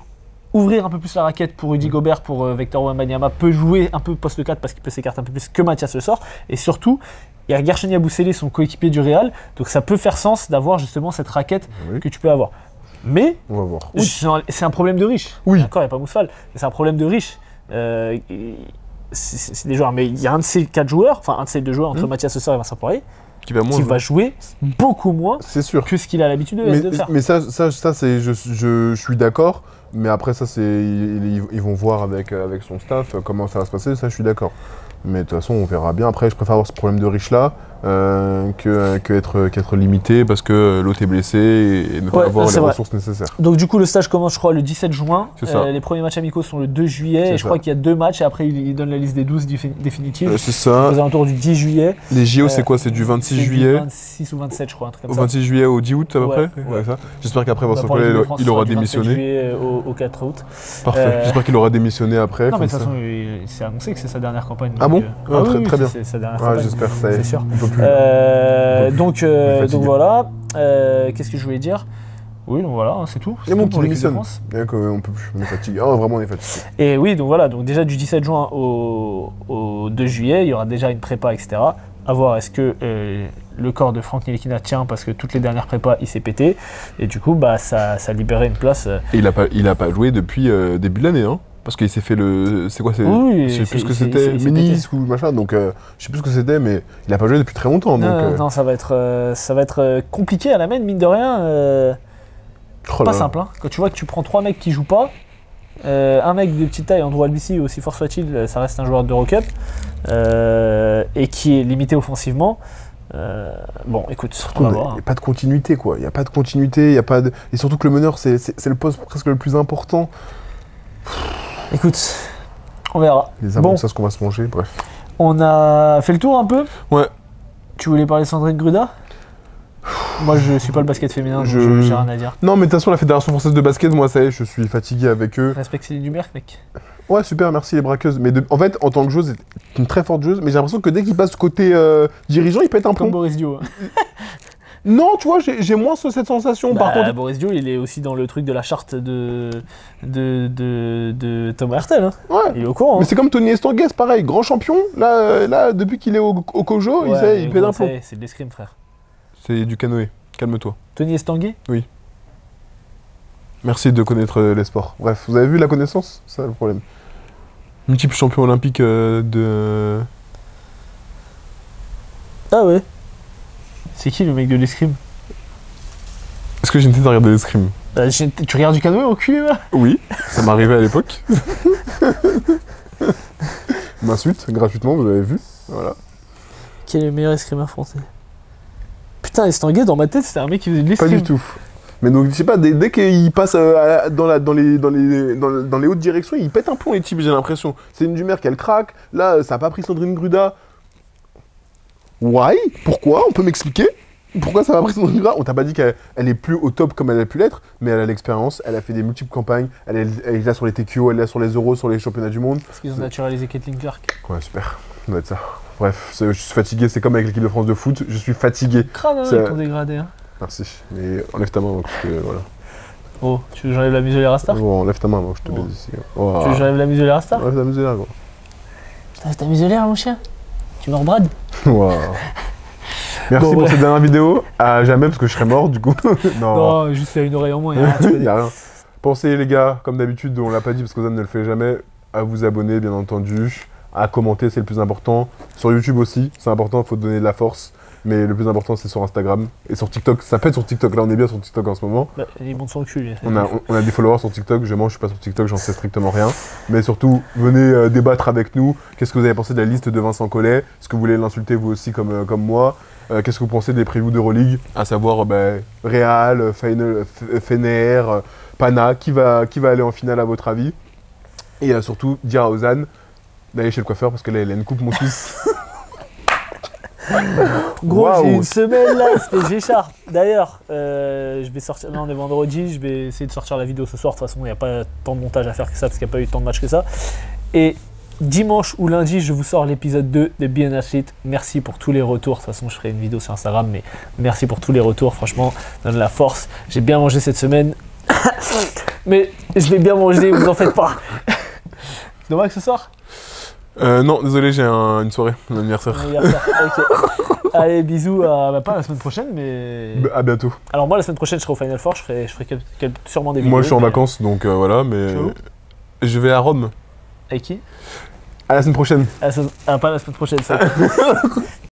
ouvrir un peu plus la raquette pour Rudy Gobert, pour Victor Wembanyama, peut jouer un peu poste 4 parce qu'il peut s'écarter un peu plus que Mathias Sosor, et surtout il y a Gershon Yabusele, son coéquipier du Real, donc ça peut faire sens d'avoir justement cette raquette que tu peux avoir. Mais on va voir. Oui. C'est un problème de riche. Oui. D'accord, il n'y a pas Mousfal, mais c'est un problème de riche. C'est des joueurs, mais il y a un de ces 4 joueurs, enfin un de ces 2 joueurs entre Mathias Sosor et Vincent Poirier, qui va jouer beaucoup moins que ce qu'il a l'habitude de faire. Mais ça c'est, je suis d'accord. Mais après ça, ils vont voir avec son staff comment ça va se passer. Ça, je suis d'accord. Mais de toute façon, on verra bien. Après, je préfère avoir ce problème de riche là qu'être limité parce que l'autre est blessé et ne pas avoir les ressources nécessaires. Donc du coup, le stage commence, je crois, le 17 juin. C'est ça. Les premiers matchs amicaux sont le 2 juillet. Et je crois qu'il y a 2 matchs et après, il donne la liste des 12 définitives. C'est ça. Aux alentours du 10 juillet. Les JO, c'est quoi? C'est du 26 juillet du 26 ou 27, je crois, un truc comme ça. Au 26 juillet au 10 août à peu près. Ouais. Ça. J'espère qu'après, Vincent Collet, il aura démissionné. Juillet au 4 août. Parfait. J'espère qu'il aura démissionné après. Non, mais de toute façon, il s'est annoncé que c'est sa dernière campagne. Ah bon? Très bien. C'est sa dernière campagne. J'espère, ça c'est sûr. On peut plus. Donc voilà. Qu'est-ce que je voulais dire? Oui, donc voilà, c'est tout. Il y a mon petit démissionne. On peut plus. On est fatigué. Vraiment, on est fatigué. Et oui, donc voilà. Donc déjà du 17 juin au 2 juillet, il y aura déjà une prépa, etc. À voir est-ce que le corps de Franck Ntilikina tient parce que toutes les dernières prépas, il s'est pété. Et du coup, ça libérait une place. Et il a pas joué depuis début de l'année, hein. Parce qu'il s'est fait c'est quoi? Oui, je sais plus ce que c'était, ménisque ou machin, donc je sais plus ce que c'était, mais il a pas joué depuis très longtemps. Non, ça va être compliqué à la main, mine de rien. Pas simple, hein. Quand tu vois que tu prends 3 mecs qui jouent pas, un mec de petite taille, Andrew Albici, aussi fort soit-il, ça reste un joueur d'Eurocup, et qui est limité offensivement. Bon, écoute, surtout il n'y a pas de continuité, quoi. Il n'y a pas de continuité, et surtout que le meneur, c'est le poste presque le plus important. Écoute, on verra. Les avantages, c'est ce qu'on va se manger, bref. On a fait le tour un peu. Ouais. Tu voulais parler de Sandrine Gruda? Moi, je suis pas le basket féminin, donc j'ai rien à dire. Non, mais de toute façon, la Fédération Française de Basket, moi, ça y est, je suis fatigué avec eux. Respecte Céline Dumerc, mec. Ouais, super, merci les braqueuses. Mais en fait, en tant que joueuse, c'est une très forte joueuse, mais j'ai l'impression que dès qu'il passe côté dirigeant, il peut être un Comme Boris Dio. Non, tu vois, j'ai moins cette sensation. Par contre, Boris Dio, il est aussi dans le truc de la charte de Thomas Hurtel. Hein. Ouais. Il est au courant. Mais hein. c'est comme Tony Estanguet, pareil, grand champion. Là depuis qu'il est au Kojo, il plaît d'un plomb. C'est de l'escrime, frère. C'est du canoë. Calme-toi. Tony Estanguet? Oui. Merci de connaître les sports. Bref, vous avez vu la connaissance? C'est ça le problème. Multiple champion olympique de... Ah ouais. C'est qui le mec de l'escrime? Est-ce que j'ai une tête à regarder l'escrime? Tu regardes du canoë au cul, là? Oui, ça m'arrivait à l'époque. M'insulte gratuitement, vous avez vu. Voilà. Quel est le meilleur escrimeur français? Putain, Estanguet, dans ma tête, c'était un mec qui faisait de Pas l'escrime. du tout. Mais donc, je sais pas, dès qu'il passe dans les hautes directions, il pète un plomb, les types, j'ai l'impression. C'est une Dumer qu'elle craque. Là, ça a pas pris Sandrine Gruda. Why? Pourquoi? On peut m'expliquer? Pourquoi ça va pris Sandrine Gruda? On t'a pas dit qu'elle est plus au top comme elle a pu l'être, mais elle a l'expérience, elle a fait des multiples campagnes, elle est là sur les TQO, elle est là sur les Euros, sur les championnats du monde. Parce qu'ils ont naturalisé Caitlin Clark. Ouais, super. Ça doit être ça. Bref, je suis fatigué, c'est comme avec l'équipe de France de foot, je suis fatigué. Crâne, hein, Ça- ils t'ont dégradé. Hein. Merci. Mais enlève ta main avant que je te. Voilà. Oh, tu veux que j'enlève la muselière à Star? Bon, enlève ta main avant que je te Oh. baise ici. Oh. Tu veux que j'enlève la muselière à Star? Enlève ta muselière, gros. T'as ta muselière, mon chien? Tu me rebrades? Wow. Merci Bon, pour ouais. cette dernière vidéo. À jamais, parce que je serais mort du coup. Non. Non, juste faire une oreille en moins. Hein, tu Il connais. y a rien. Pensez, les gars, comme d'habitude, on l'a pas dit parce qu'Ozan ne le fait jamais, à vous abonner, bien entendu. À commenter, c'est le plus important. Sur YouTube aussi, c'est important, il faut donner de la force. Mais le plus important, c'est sur Instagram et sur TikTok. Ça pète sur TikTok. Là, on est bien sur TikTok en ce moment. Bah, il monte son cul. lui. On a des followers sur TikTok. Je suis pas sur TikTok, j'en sais strictement rien. Mais surtout, venez débattre avec nous. Qu'est-ce que vous avez pensé de la liste de Vincent Collet? Est-ce que vous voulez l'insulter vous aussi comme moi? Qu'est-ce que vous pensez des previews d'Euroleague? À savoir Real, Fener, Pana. Qui va aller en finale à votre avis? Et surtout, dire à Ozan d'aller chez le coiffeur parce que là, il a une coupe, mon fils. Gros, Waouh. j'ai une semaine là, c'était Géchard. D'ailleurs, je vais sortir. Là, on est vendredi, je vais essayer de sortir la vidéo ce soir. De toute façon, il n'y a pas tant de montage à faire que ça parce qu'il n'y a pas eu tant de matchs que ça. Et dimanche ou lundi, je vous sors l'épisode 2 de Be an Athlete. Merci pour tous les retours. De toute façon, je ferai une vidéo sur Instagram, mais merci pour tous les retours. Franchement, ça donne la force. J'ai bien mangé cette semaine. Mais je vais bien manger, vous en faites pas. C'est dommage ce soir? Non, désolé, j'ai une soirée, mon anniversaire. Ok. Allez, bisous. Pas la semaine prochaine, mais. À bientôt. Alors, moi, la semaine prochaine, je serai au Final Four. Je ferai sûrement des vidéos. Moi, je suis en mais- vacances, donc voilà, mais Tu vas où? je vais à Rome. Avec qui? À la semaine prochaine. Pas la semaine prochaine, ça.